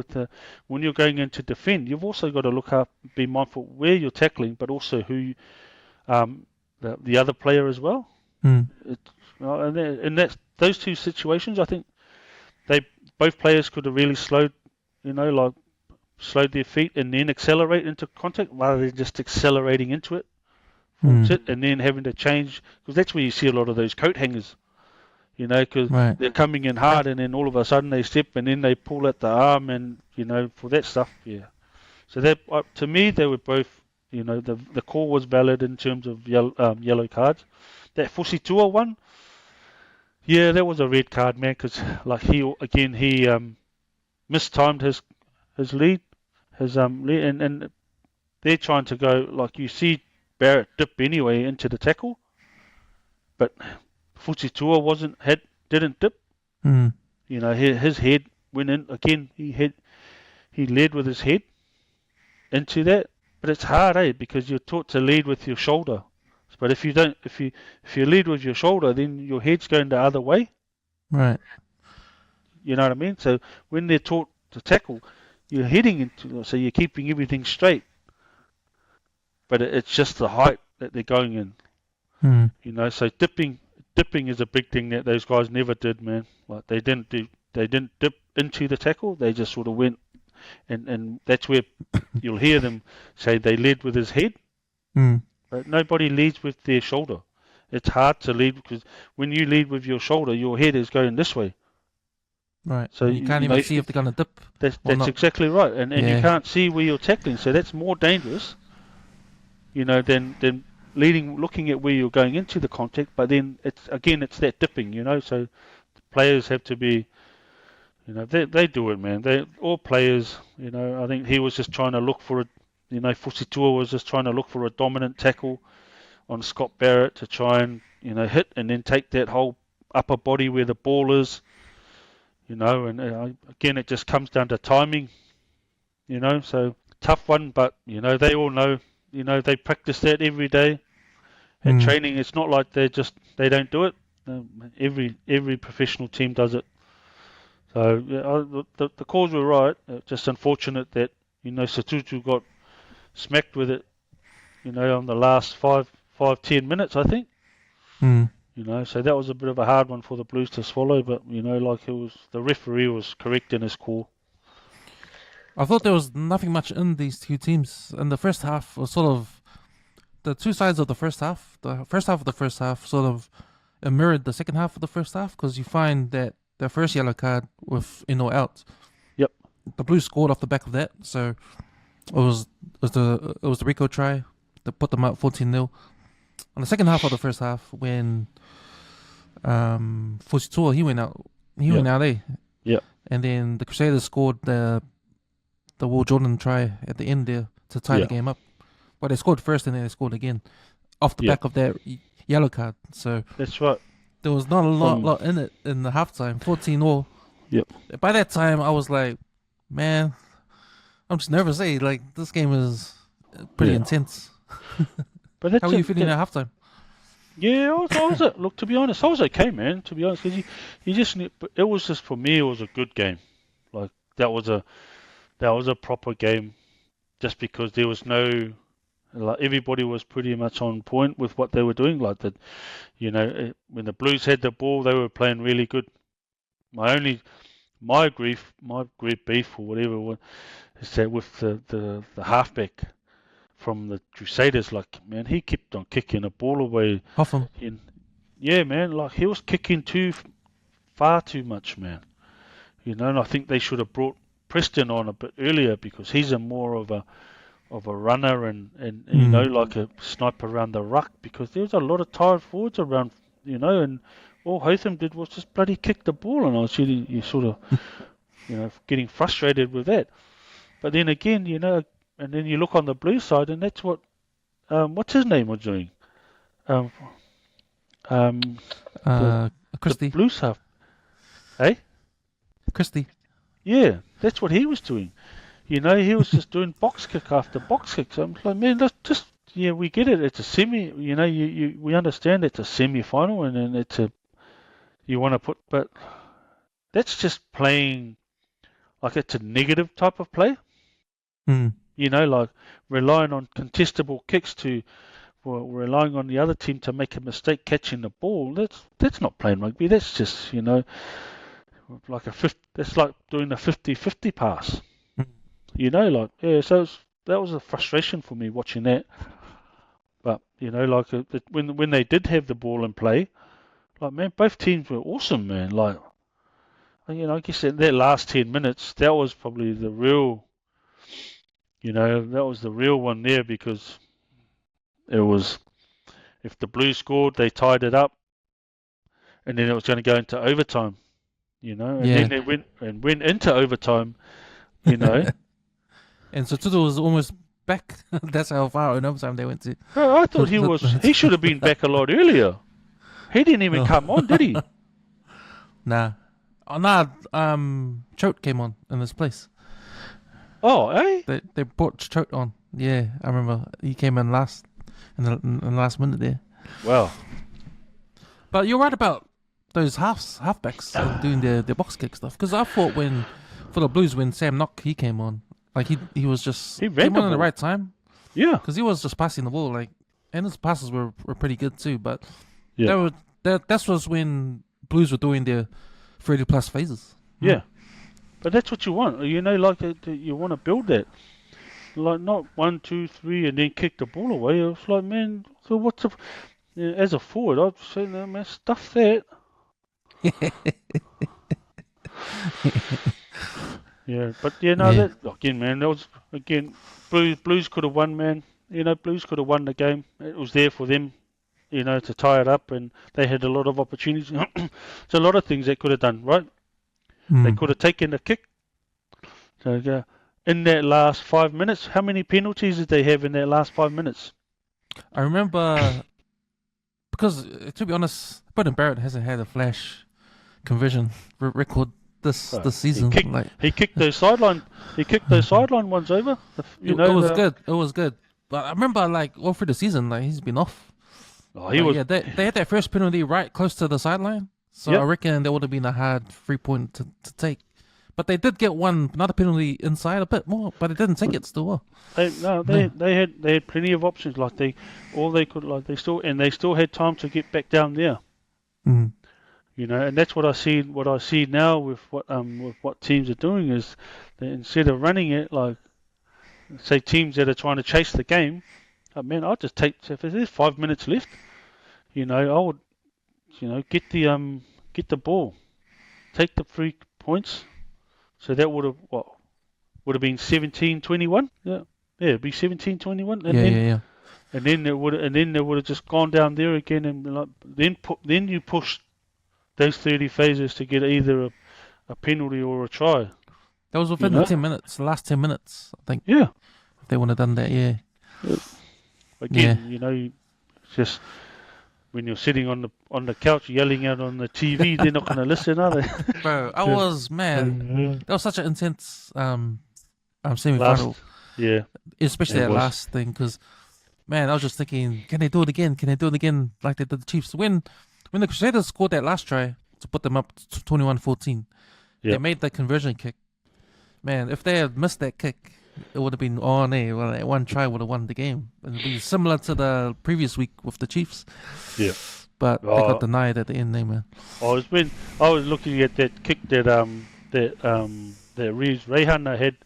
When you're going in to defend, you've also got to look up, be mindful where you're tackling, but also who, the other player as well. And those two situations, I think both players could have really slowed their feet and then accelerate into contact rather than just accelerating into it. And then having to change, because that's where you see a lot of those coat hangers, because they're coming in hard and then all of a sudden they step and then they pull at the arm and, for that stuff, yeah. So that, to me, they were both, the call was valid in terms of yellow cards. That Fusitua one, yeah, that was a red card, man, because like he mistimed his lead, and they're trying to go, like you see Barrett dip anyway into the tackle, but Fusitua didn't dip. His head went in again. He led with his head into that, but it's hard, because you're taught to lead with your shoulder. But if you don't, if you lead with your shoulder, then your head's going the other way. Right. You know what I mean? So when they're taught to tackle, you're heading into, so you're keeping everything straight. But it's just the height that they're going in. So dipping is a big thing that those guys never did, man. Like they didn't dip into the tackle. They just sort of went, and that's where you'll hear them say they led with his head. But nobody leads with their shoulder. It's hard to lead because when you lead with your shoulder, your head is going this way. Right. So you can't even see if they're going to dip. That's exactly right. And you can't see where you're tackling. So that's more dangerous, than looking at where you're going into the contact. But then it's that dipping, So the players have to be, they do it, man. All players, I think he was just trying to look for it. Fusitua was just trying to look for a dominant tackle on Scott Barrett to try and, hit and then take that whole upper body where the ball is, and again, it just comes down to timing, so tough one, but, they all know, they practice that every day. And training, it's not like they don't do it. Every professional team does it. So, the calls were right. Just unfortunate that, Satutu got smacked with it, on the last 5-10 minutes, I think. So that was a bit of a hard one for the Blues to swallow, but, the referee was correct in his call. I thought there was nothing much in these two teams. And the first half was sort of the two sides of the first half. The first half of the first half sort of mirrored the second half of the first half, because you find that the first yellow card with Eno out. Yep. The Blues scored off the back of that, so it was the Rico try that put them up 14-0. On the second half of the first half, when Fusitua, he went out. He went out, eh? Yep. And then the Crusaders scored the Will Jordan try at the end there to tie the game up. But they scored first and then they scored again off the back of that yellow card. So that's right. there was not a lot in it in the halftime. 14-all. Yep. By that time, I was like, man, I'm just nervous. Hey, like this game is pretty intense. But that's how are you feeling at halftime? Yeah, I was look, to be honest, I was okay, man. To be honest, because you just, it was just, for me, it was a good game. Like that was a proper game, just because there was no, like everybody was pretty much on point with what they were doing. Like that, when the Blues had the ball, they were playing really good. My grief beef or whatever is that with the halfback from the Crusaders, like, man, he kept on kicking the ball away. Hoffman. Yeah, man, like he was kicking far too much, man. And I think they should have brought Preston on a bit earlier, because he's a more of a runner and like a sniper around the ruck, because there was a lot of tired forwards around, and all Hotham did was just bloody kick the ball, and I was really, you sort of, getting frustrated with that. But then again, and then you look on the blue side, and that's what, what's his name was doing? Christie. The Blues half. Eh? Christie. Yeah, that's what he was doing. He was just doing box kick after box kick. So I'm like, man, that's just, we get it. It's a semi, we understand it's a semi-final, and then it's you want to put, but that's just playing, like it's a negative type of play. Like relying on contestable kicks relying on the other team to make a mistake catching the ball. That's not playing rugby. That's just, like that's like doing a 50-50 pass. So that was a frustration for me watching that. But, like when they did have the ball in play, like, man, both teams were awesome, man. Like, I guess in that last 10 minutes, that was probably the real, that was the real one there, because it was, if the Blues scored, they tied it up, and then it was going to go into overtime, and then they went into overtime, And so Tutu was almost back. That's how far in overtime they went to. I thought he should have been back a lot earlier. He didn't even come on, did he? Nah. Choate came on in his place. Oh, eh? They brought Choate on. Yeah, I remember he came in last in the last minute there. Wow. But you're right about those halfbacks doing their box kick stuff. Because I thought for the Blues, when Sam Nock he came on, like he was just came on at the right time. Yeah. Because he was just passing the ball, like, and his passes were pretty good too. But that was when Blues were doing their 30+ phases. Yeah. But that's what you want. Like you want to build that. Like, not 1, 2, 3 and then kick the ball away. It's like, man, so what's as a forward, I'd say, no, man, stuff that. Yeah, but that again, man, that was again, Blues could have won, man. Blues could have won the game. It was there for them, to tie it up, and they had a lot of opportunities. There's a lot of things they could have done, right? They could have taken the kick. So in that last 5 minutes, how many penalties did they have in that last 5 minutes? I remember, because to be honest, Brendan Barrett hasn't had a flash conversion record this season. He kicked those sideline. He kicked those sideline ones over. It was good. It was good. But I remember, like, all through the season, like, he's been off. Oh, he was. Yeah, they had that first penalty right close to the sideline. So I reckon that would have been a hard 3-point to take. But they did get another penalty inside a bit more, but they didn't take it still well. They had plenty of options. Like they still had time to get back down there. Mm. And that's what I see. What I see now with what teams are doing is that instead of running it, like, say, teams that are trying to chase the game, I'll just take, if there's 5 minutes left, I would, get the ball, take the 3 points. So that would have been 17-21. Yeah, it'd be 17-21. And then they would have just gone down there again, and like then you push those 30 phases to get either a penalty or a try. That was within the 10 minutes, the last 10 minutes, I think. Yeah. If they would have done that, yeah. Again, it's just when you're sitting on the couch yelling out on the TV, they're not going to listen, are they? Bro, I was, man, that was such an intense semi-final. Yeah. Especially that last thing, because, man, I was just thinking, can they do it again? Can they do it again like they did the Chiefs? When the Crusaders scored that last try to put them up to 21-14, they made the conversion kick. Man, if they had missed that kick, it would have been on there. Well, that one try would have won the game. It would be similar to the previous week with the Chiefs. Yeah. But they got denied at the end there, man. I was looking at that kick that Reeves Rehana had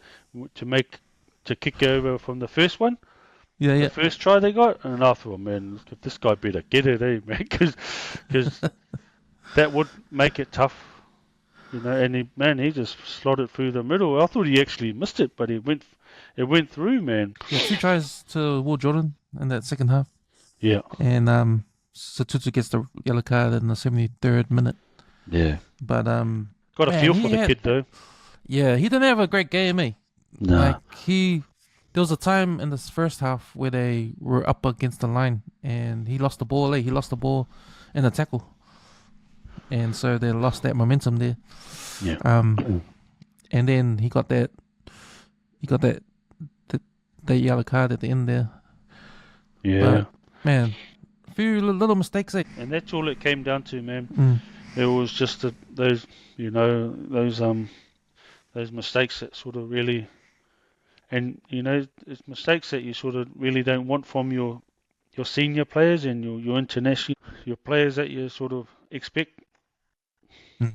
to kick over from the first one. Yeah, the first try they got, and I thought, man, if this guy better get it, man, because that would make it tough, And he just slotted through the middle. I thought he actually missed it, but it went through, man. Yeah, 2 tries to Will Jordan in that second half. Yeah, and Satutu gets the yellow card in the 73rd minute. Yeah, but got a feel for the kid though. Yeah, he didn't have a great game, eh? No. Like there was a time in this first half where they were up against the line and he lost the ball. He lost the ball in the tackle, and so they lost that momentum there. Yeah. And then he got that yellow card at the end there. Yeah. But, man, a few little mistakes. And that's all it came down to, man. It was just those mistakes that sort of really, and it's mistakes that you sort of really don't want from your senior players and your international, your players that you sort of expect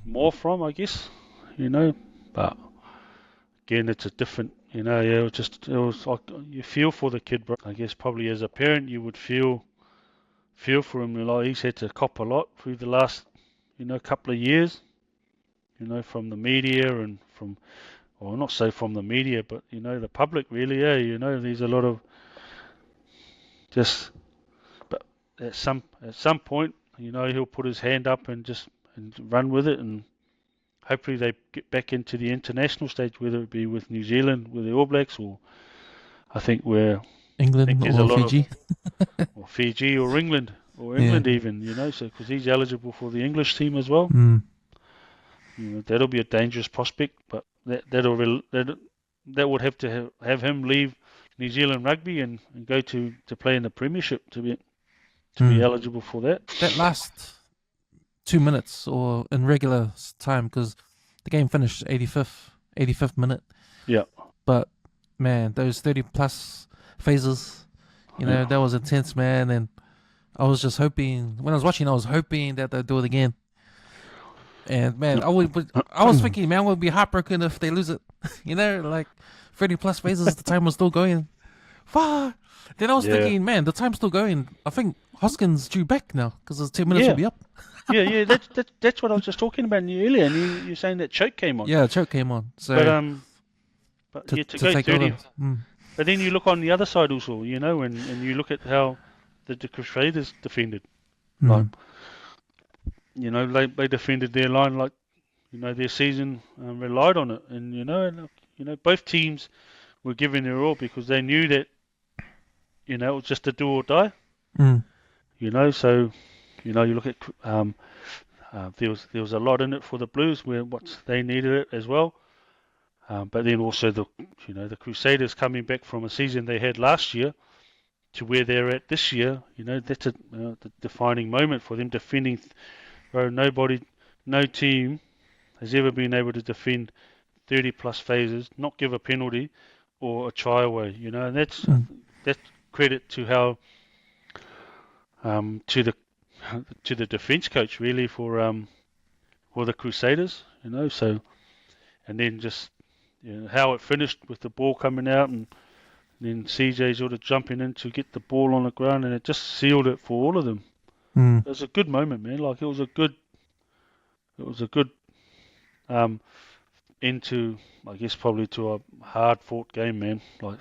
more from, I guess, But again, it's a different, it was like you feel for the kid, bro. I guess probably as a parent you would feel for him. Like he's had to cop a lot through the last, couple of years, from the media and from, well, not so from the media, but the public really. There's a lot of just, but at some point, he'll put his hand up and run with it, and hopefully they get back into the international stage, whether it be with New Zealand, with the All Blacks, or I think England or Fiji. Or Fiji or England. Or England even, so because he's eligible for the English team as well. That'll be a dangerous prospect, but that would have to have him leave New Zealand rugby and go to play in the Premiership to be eligible for that. That last 2 minutes or in regular time, because the game finished 85th minute. Yeah. But man, those 30 plus phases, that was intense, man, and I was just hoping, when I was watching, I was hoping that they'd do it again. And man, I was thinking, man, I would be heartbroken if they lose it. Like 30 plus phases, the time was still going. Fuck. Then I was thinking, man, the time's still going. I think Hoskins due back now because the 10 minutes will be up. yeah, that's what I was just talking about earlier. And you're saying that choke came on. Yeah, choke came on. So, but to go 30. But then you look on the other side also, and you look at how the Crusaders defended. Like, they defended their line like, their season relied on it. And, both teams were giving their all because they knew that, it was just a do or die. So, you look at, there was a lot in it for the Blues where they needed it as well. But then also the Crusaders coming back from a season they had last year to where they're at this year, that's the defining moment for them defending. Bro, no team has ever been able to defend 30 plus phases, not give a penalty or a try away, and that's credit to how to the defense coach really for the Crusaders, so, and then just how it finished with the ball coming out and then CJ sort of jumping in to get the ball on the ground, and it just sealed it for all of them. It was a good moment, man. Like it was a good into, I guess, probably to a hard fought game, man. Like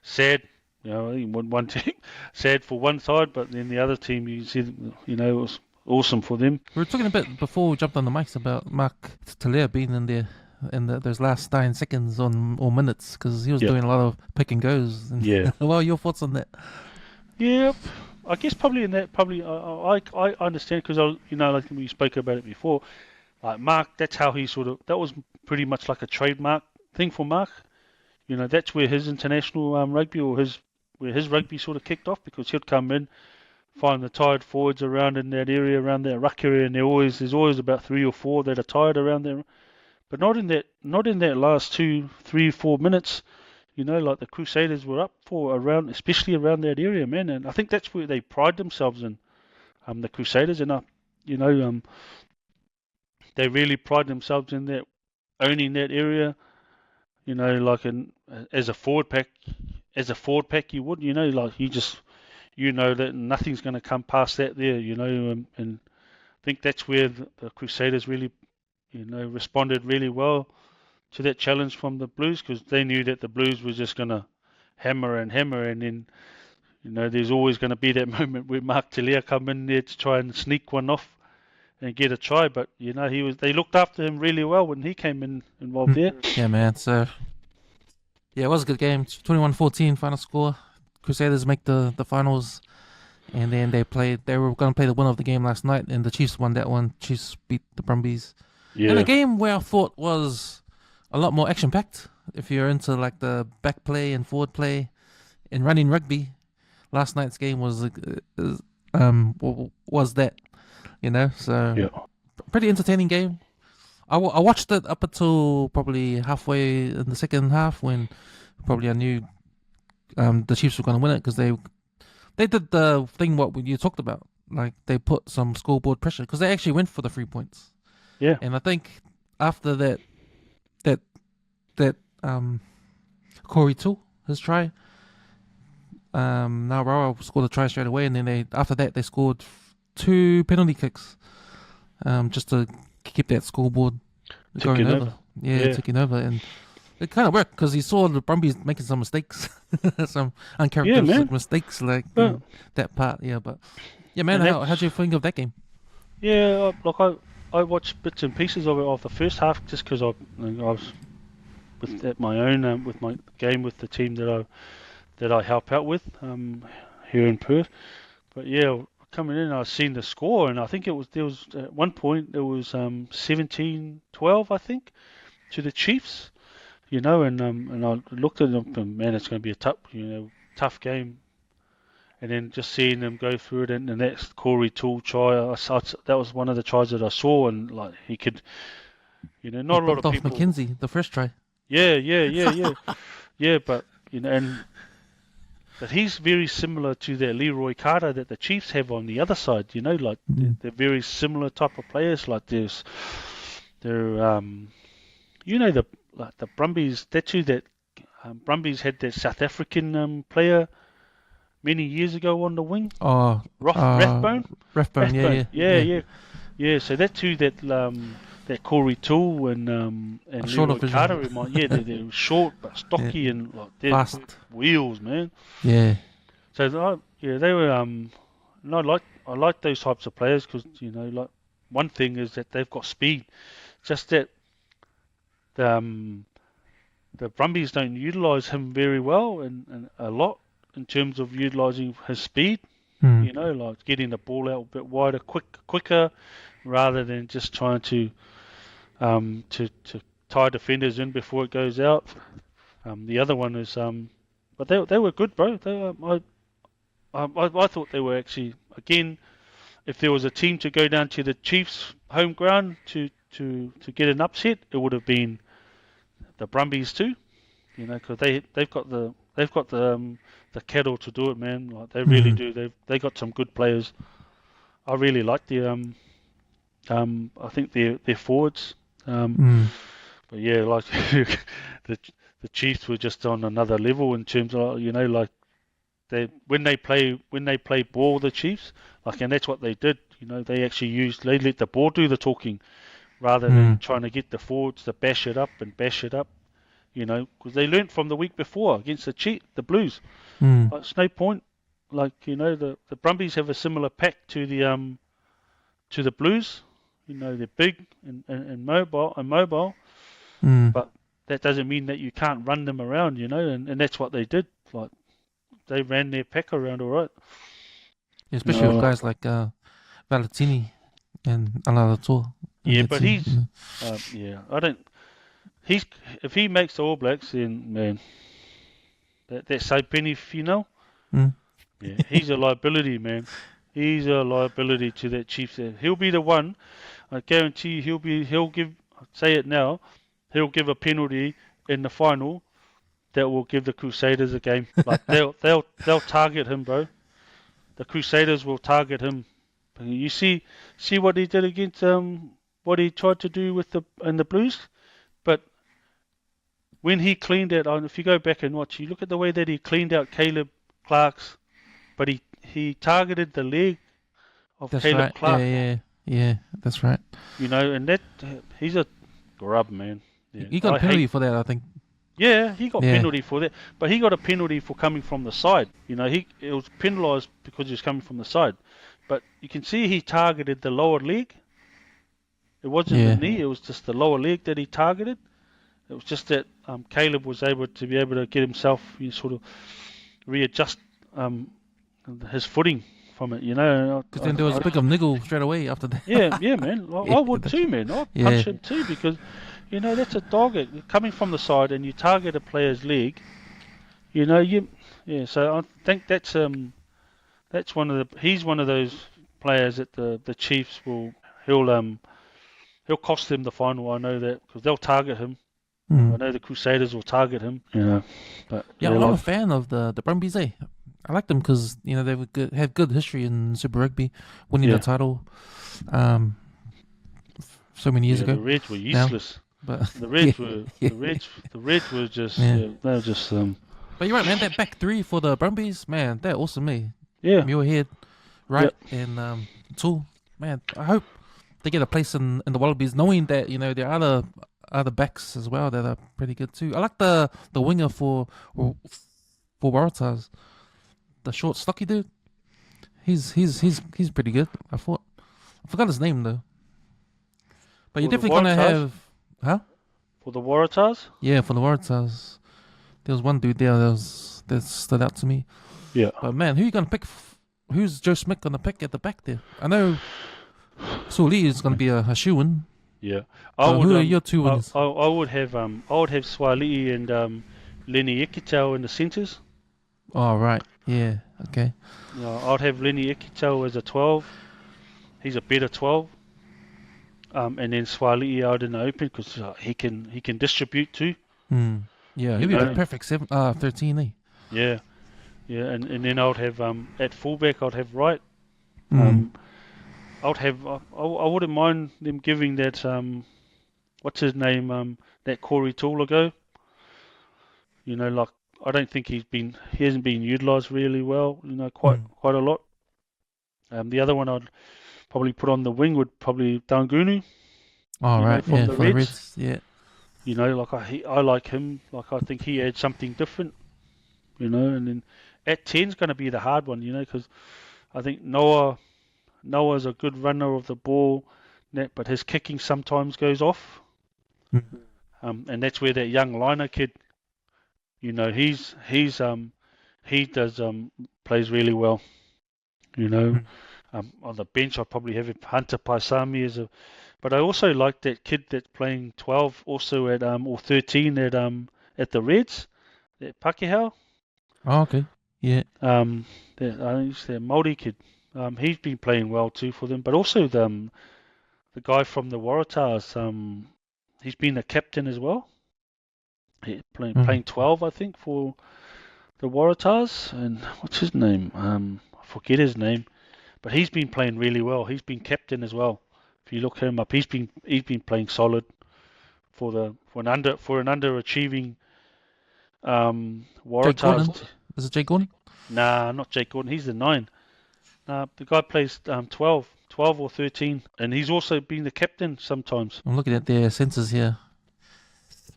sad, I think one team sad for one side, but then the other team, you see, it was awesome for them. We were talking a bit before we jumped on the mics about Mark Talia being in there in those last 9 seconds or minutes, because he was doing a lot of pick and goes. Yeah. What are your thoughts on that? Yeah, I guess probably in that, I understand, because like we spoke about it before, like Mark, that's how he that was pretty much like a trademark thing for Mark. That's where his international rugby, where his rugby sort of kicked off, because he'd come in, find the tired forwards around in that area, around that ruck area, and there's always about 3 or 4 that are tired around there. But not in that last 2, 3, 4 minutes. Like the Crusaders were up for especially around that area, man. And I think that's where they pride themselves in, the Crusaders, and they really pride themselves in that, owning that area. Like as a forward pack, you would, like that nothing's going to come past that there, and I think that's where the Crusaders really, responded really well to that challenge from the Blues, because they knew that the Blues was just going to hammer, and then, there's always going to be that moment where Mark Talia come in there to try and sneak one off and get a try, but they looked after him really well when he came involved there. Yeah, man. So yeah, it was a good game. 21-14 final score. Crusaders make the finals, and then they were going to play the winner of the game last night, and the Chiefs won that one. Chiefs beat the Brumbies. Yeah. And a game where I thought was a lot more action packed. If you're into like the back play and forward play and running rugby, last night's game was that, so pretty entertaining game. I watched it up until probably halfway in the second half, when probably I knew the Chiefs were going to win it, because they did the thing what you talked about, like they put some scoreboard pressure, because they actually went for the 3 points. Yeah. And I think after that Corey Toole, his try, Naurawa scored a try straight away, and then after that they scored 2 penalty kicks, just to keep that scoreboard going over. Ticking over, and it kind of worked, because he saw the Brumbies making some mistakes, some uncharacteristic mistakes, like that part. Yeah, but yeah, man, how do you think of that game? Yeah, look, I watched bits and pieces of the first half, just because I was with my own with my game with the team that I help out with here in Perth. But yeah, coming in, I seen the score, and I think there was at one point there was 17-12, I think, to the Chiefs. And I looked at them, and man, it's going to be a tough game. And then just seeing them go through it, and that Corey Toole try, that was one of the tries that I saw, and like he could, not a lot of people. McKenzie, the first try. Yeah, but but he's very similar to that Leroy Carter that the Chiefs have on the other side. They're very similar type of players. Like they're the Brumbies. That's who that Brumbies had that South African player many years ago on the wing. Oh, Rathbone. Yeah. So that's who that Corey Toole and Leroy Carter remind. Yeah, they're short but stocky and like they're fast wheels, man. Yeah. So they were and I like those types of players, because like one thing is that they've got speed. Just that the Brumbies don't utilise him very well and a lot in terms of utilising his speed. Like getting the ball out a bit wider, quicker, rather than just trying to tie defenders in before it goes out. The other one is, but they were good, bro. I thought they were actually, again, if there was a team to go down to the Chiefs' home ground to get an upset, it would have been the Brumbies too. Because they've got the cattle to do it, man. Like they really do. They got some good players. I really like their I think their forwards. But yeah, like the Chiefs were just on another level in terms of like when they play ball, the Chiefs, like, and that's what they did. They actually they let the ball do the talking rather than trying to get the forwards to bash it up. Because they learnt from the week before against the Blues. It's no point. Like, the Brumbies have a similar pack to the to the Blues. They're big and mobile, but that doesn't mean that you can't run them around, and that's what they did. Like, they ran their pack around all right. Especially with guys like Valentini and Alalatua. Yeah, but he's, I don't. If he makes the All Blacks, then man, that's so penny, Yeah, he's a liability, man. He's a liability to that Chiefs. He'll be the one. I guarantee you, he'll give. Say it now. He'll give a penalty in the final that will give the Crusaders a game. Like they'll target him, bro. The Crusaders will target him. You see what he did against what he tried to do with the Blues, but when he cleaned it, if you go back and watch, you look at the way that he cleaned out Caleb Clark's, but he targeted the leg of Caleb Clark. Yeah, that's right. And that he's a grub, man. Yeah. He got a penalty for that, I think. Yeah, he got penalty for that, but he got a penalty for coming from the side. It was penalised because he was coming from the side. But you can see he targeted the lower leg. It wasn't the knee; it was just the lower leg that he targeted. It was just that Caleb was able to get himself sort of readjust his footing from it, Because then there was a big of niggle straight away after that. Yeah, man. I would too, man. I'd punch him too because, that's a dog. Coming from the side and you target a player's leg, So I think that's he's one of those players that the Chiefs he'll cost them the final. I know that because they'll target him. I know the Crusaders will target him. But I'm a fan of the Brumbies. I like them because they have good history in Super Rugby, winning the title so many years ago. The Reds were useless. But the Reds were just they were just. But you're right, man. That back three for the Brumbies, man, they're awesome, me. Yeah. Muirhead, Wright, and Toole. Man, I hope they get a place in the Wallabies, knowing that there are other backs as well that are pretty good too. I like the winger for Waratahs, the short, stocky dude. He's pretty good. I forgot his name though. But you're definitely gonna have, for the Waratahs? Yeah, for the Waratahs. There was one dude there that stood out to me. Yeah. But man, who are you gonna pick? Who's Joe Smith gonna pick at the back there? I know Suli is gonna be a shoe-in. Yeah. Who are your two winners? I would have Swali'i and Lenny Ekitau in the centres. Oh right, yeah, okay. I'd have Lenny Ekitau as a 12. He's a better 12. And then Swali'i out in the open because he can distribute too. Yeah, he'll be the perfect 13, eh? Yeah, and then I'd have at fullback I'd have Wright. I wouldn't mind them giving that what's his name that Corey Toole a go. Like I don't think he hasn't been utilised really well. Quite a lot. The other one I'd probably put on the wing would probably Dangunu. From the Reds. Yeah. Like I like him. Like I think he adds something different. And then at 10's going to be the hard one. Because I think Noah's a good runner of the ball, but his kicking sometimes goes off. And that's where that young liner kid, he plays really well. On the bench, I probably have Hunter Paisami but I also like that kid that's playing 12, also at or 13 at the Reds, that Pakehau. Oh, okay, yeah. I think he's their Māori kid. He's been playing well too for them, but also the guy from the Waratahs. He's been a captain as well. He's playing 12, I think, for the Waratahs. And what's his name? I forget his name, but he's been playing really well. He's been captain as well. If you look him up, he's been playing solid for an underachieving Waratahs. Is it Jake Gordon? Nah, not Jake Gordon. He's the 9. The guy plays 12 or 13, and he's also been the captain sometimes. I'm looking at their census here.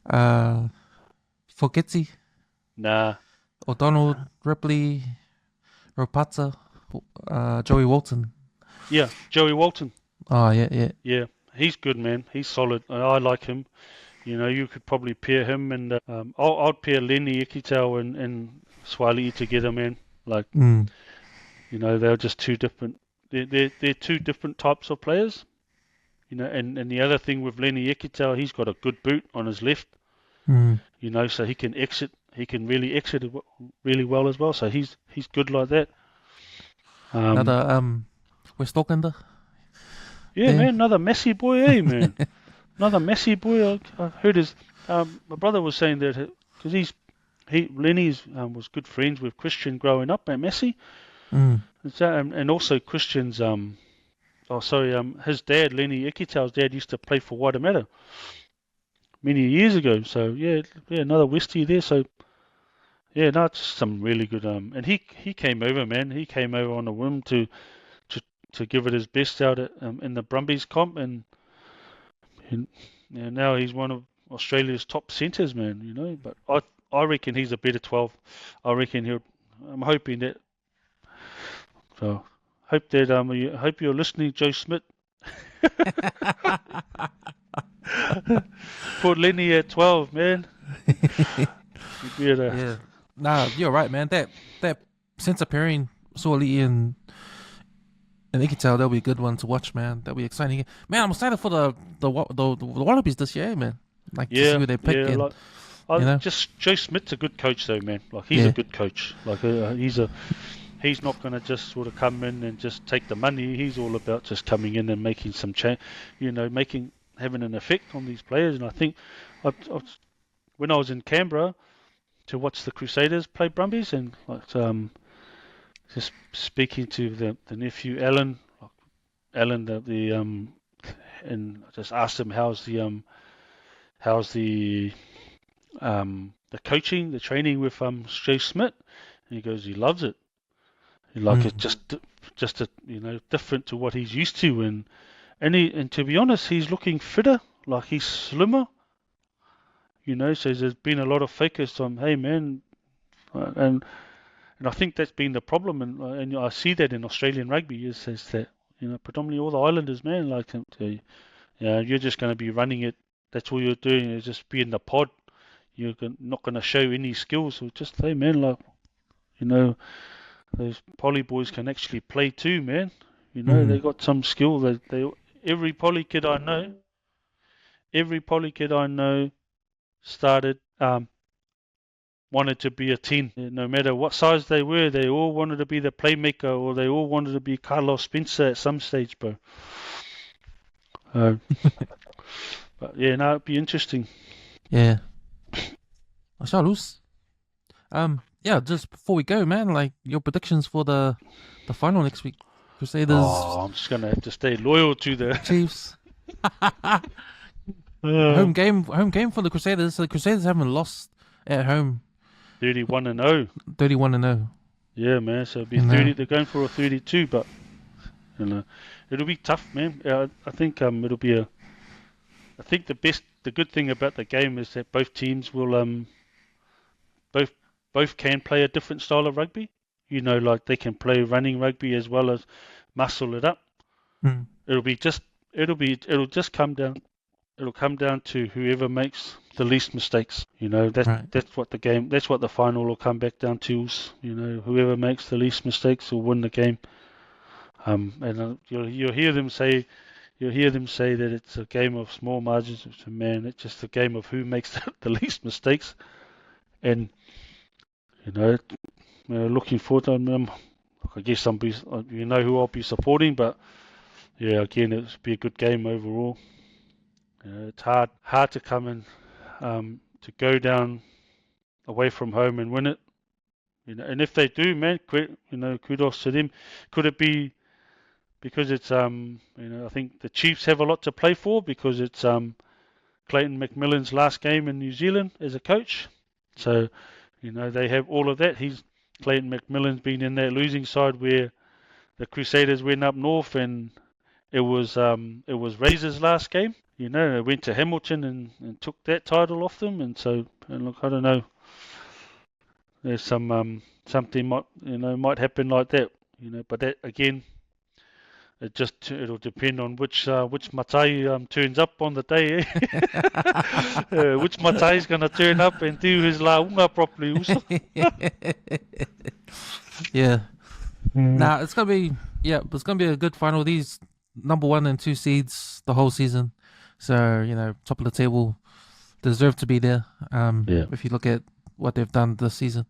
Foketsi. Nah. O'Donnell, Ripley, Ropata, Joey Walton. Yeah, Joey Walton. Oh, yeah. Yeah, he's good, man. He's solid. I like him. You could probably pair him and I'd pair Lenny Ikitau and Swali together, man. Like, Mm. they're just two different. They're two different types of players. And the other thing with Lenny Ikitau, he's got a good boot on his left. Mm. So he can exit. He can really exit really well as well. So he's good like that. Another West Aucklander. Yeah, Yeah. man. Another messy boy, eh, man. Another messy boy. I heard his. My brother was saying that because Lenny's was good friends with Christian growing up at Messi, Mm. and also Christian's his dad, Lenny Ikitau's dad, used to play for Waitemata many years ago. So yeah, another Westie there. So yeah, no, it's some really good. And he came over, man. He came over on a whim to give it his best out in the Brumbies comp, and now he's one of Australia's top centres, man. But I reckon he's a better 12. I reckon he'll. I'm hoping that. So hope you're listening, Joe Smith. Put Lenny at 12, man. Yeah. Nah, you're right, man. That sense of pairing, Soli and Ikitau, that'll be a good one to watch, man. That'll be exciting. Man, I'm excited for the Wallabies this year, man. Like to see who they pick. Yeah, and, just Joe Smith's a good coach, though, man. Like he's a good coach. Like he's not going to just sort of come in and just take the money. He's all about just coming in and making some change, having an effect on these players. And I think when I was in Canberra to watch the Crusaders play Brumbies, and just speaking to the nephew Alan, and I just asked him how's the coaching, the training with Joe Smith, and he goes he loves it. It's just different to what he's used to, and to be honest, he's looking fitter, like he's slimmer, So there's been a lot of focus on, hey man, and I think that's been the problem, and I see that in Australian rugby is that predominantly all the islanders, man, like you're just going to be running it. That's all you're doing is just be in the pod. You're not going to show any skills, so just hey man, like those poly boys can actually play too, man. They got some skill. Every poly kid I know started wanted to be a 10. No matter what size they were, they all wanted to be the playmaker, or they all wanted to be Carlos Spencer at some stage, bro. But yeah, no, it'd be interesting. Yeah. Charles. Yeah, just before we go, man, like your predictions for the final next week. Crusaders. Oh, I'm just gonna have to stay loyal to the Chiefs. Home game for the Crusaders. So the Crusaders haven't lost at home. 31-0. 31-0. Yeah, man. So it'll be 30. They're going for a 32, but it'll be tough, man. I think it'll be I think the good thing about the game is that both teams will both can play a different style of rugby. Like they can play running rugby as well as muscle it up. It'll just come down. It'll come down to whoever makes the least mistakes. That's what the final will come back down to. Whoever makes the least mistakes will win the game. And you'll hear them say that it's a game of small margins. Man, it's just a game of who makes the least mistakes. And looking forward to them. I guess who I'll be supporting, but yeah, again, it'll be a good game overall. It's hard to come in to go down away from home and win it. And if they do, man, kudos to them. Could it be because it's I think the Chiefs have a lot to play for because it's Clayton McMillan's last game in New Zealand as a coach. So they have all of that. Clayton McMillan's been in that losing side where the Crusaders went up north and it was Razor's last game. They went to Hamilton and took that title off them, and look, I don't know. There's some something might happen like that, but that again, it'll depend on which matai turns up on the day. Which matai is going to turn up and do his launga properly. Also. Yeah. Nah, it's gonna be a good final. These number 1 and 2 seeds the whole season, so top of the table deserve to be there. If you look at what they've done this season,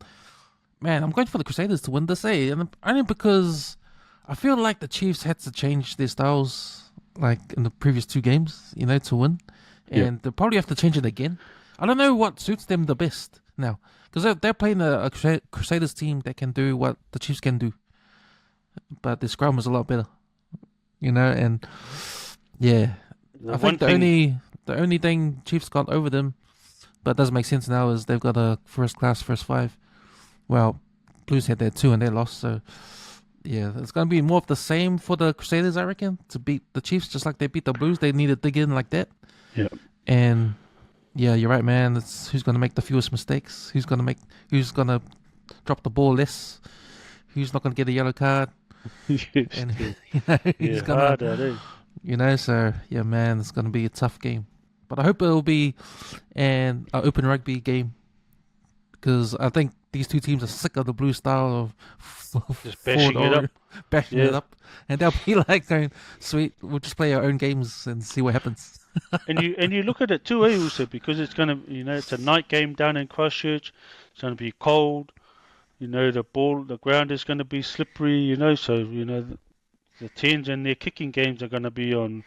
man, I'm going for the Crusaders to win this, and only because I feel like the Chiefs had to change their styles, like in the previous 2 games, to win, and they'll probably have to change it again. I don't know what suits them the best now, because they're playing a Crusaders team that can do what the Chiefs can do, but the scrum is a lot better, and I think the only thing Chiefs got over them, but it doesn't make sense now, is they've got a first 5. Well, Blues had their 2 and they lost, so yeah, it's going to be more of the same for the Crusaders, I reckon, to beat the Chiefs just like they beat the Blues. They need to dig in like that. Yeah. And yeah, you're right, man. It's who's going to make the fewest mistakes, who's going to drop the ball less, who's not going to get a yellow card. And who's gonna, so yeah, man, it's going to be a tough game. But I hope it will be an open rugby game, because I think these 2 teams are sick of the Blue style of just bashing it up, and they'll be like going, "Sweet, we'll just play our own games and see what happens." and you look at it too, also, because it's gonna, it's a night game down in Christchurch. It's gonna be cold. The ground is gonna be slippery. So the 10s and their kicking games are gonna be on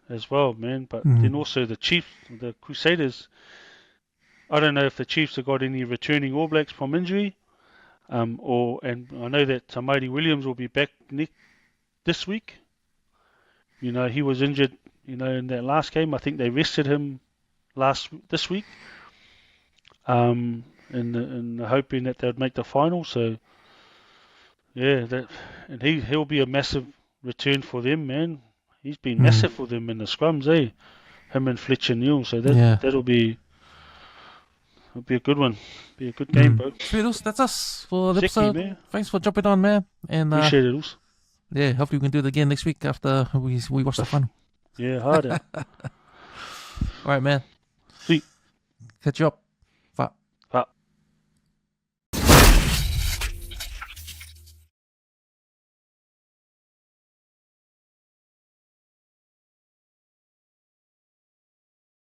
as well, man. But then also the Chiefs, the Crusaders. I don't know if the Chiefs have got any returning All Blacks from injury, and I know that Tamari Williams will be back this week. He was injured, in that last game. I think they rested him this week, in the hoping that they'd make the final. So yeah, and he'll be a massive return for them, man. He's been massive for them in the scrums, him and Fletcher Neal. So that'll be. It'll be a good one. Be a good game, bro. Sweet, that's us for the episode. Man. Thanks for jumping on, man. And appreciate it, also. Yeah, hopefully we can do it again next week after we watch the final. Yeah, harder. All right, man. Sweet. Catch you up.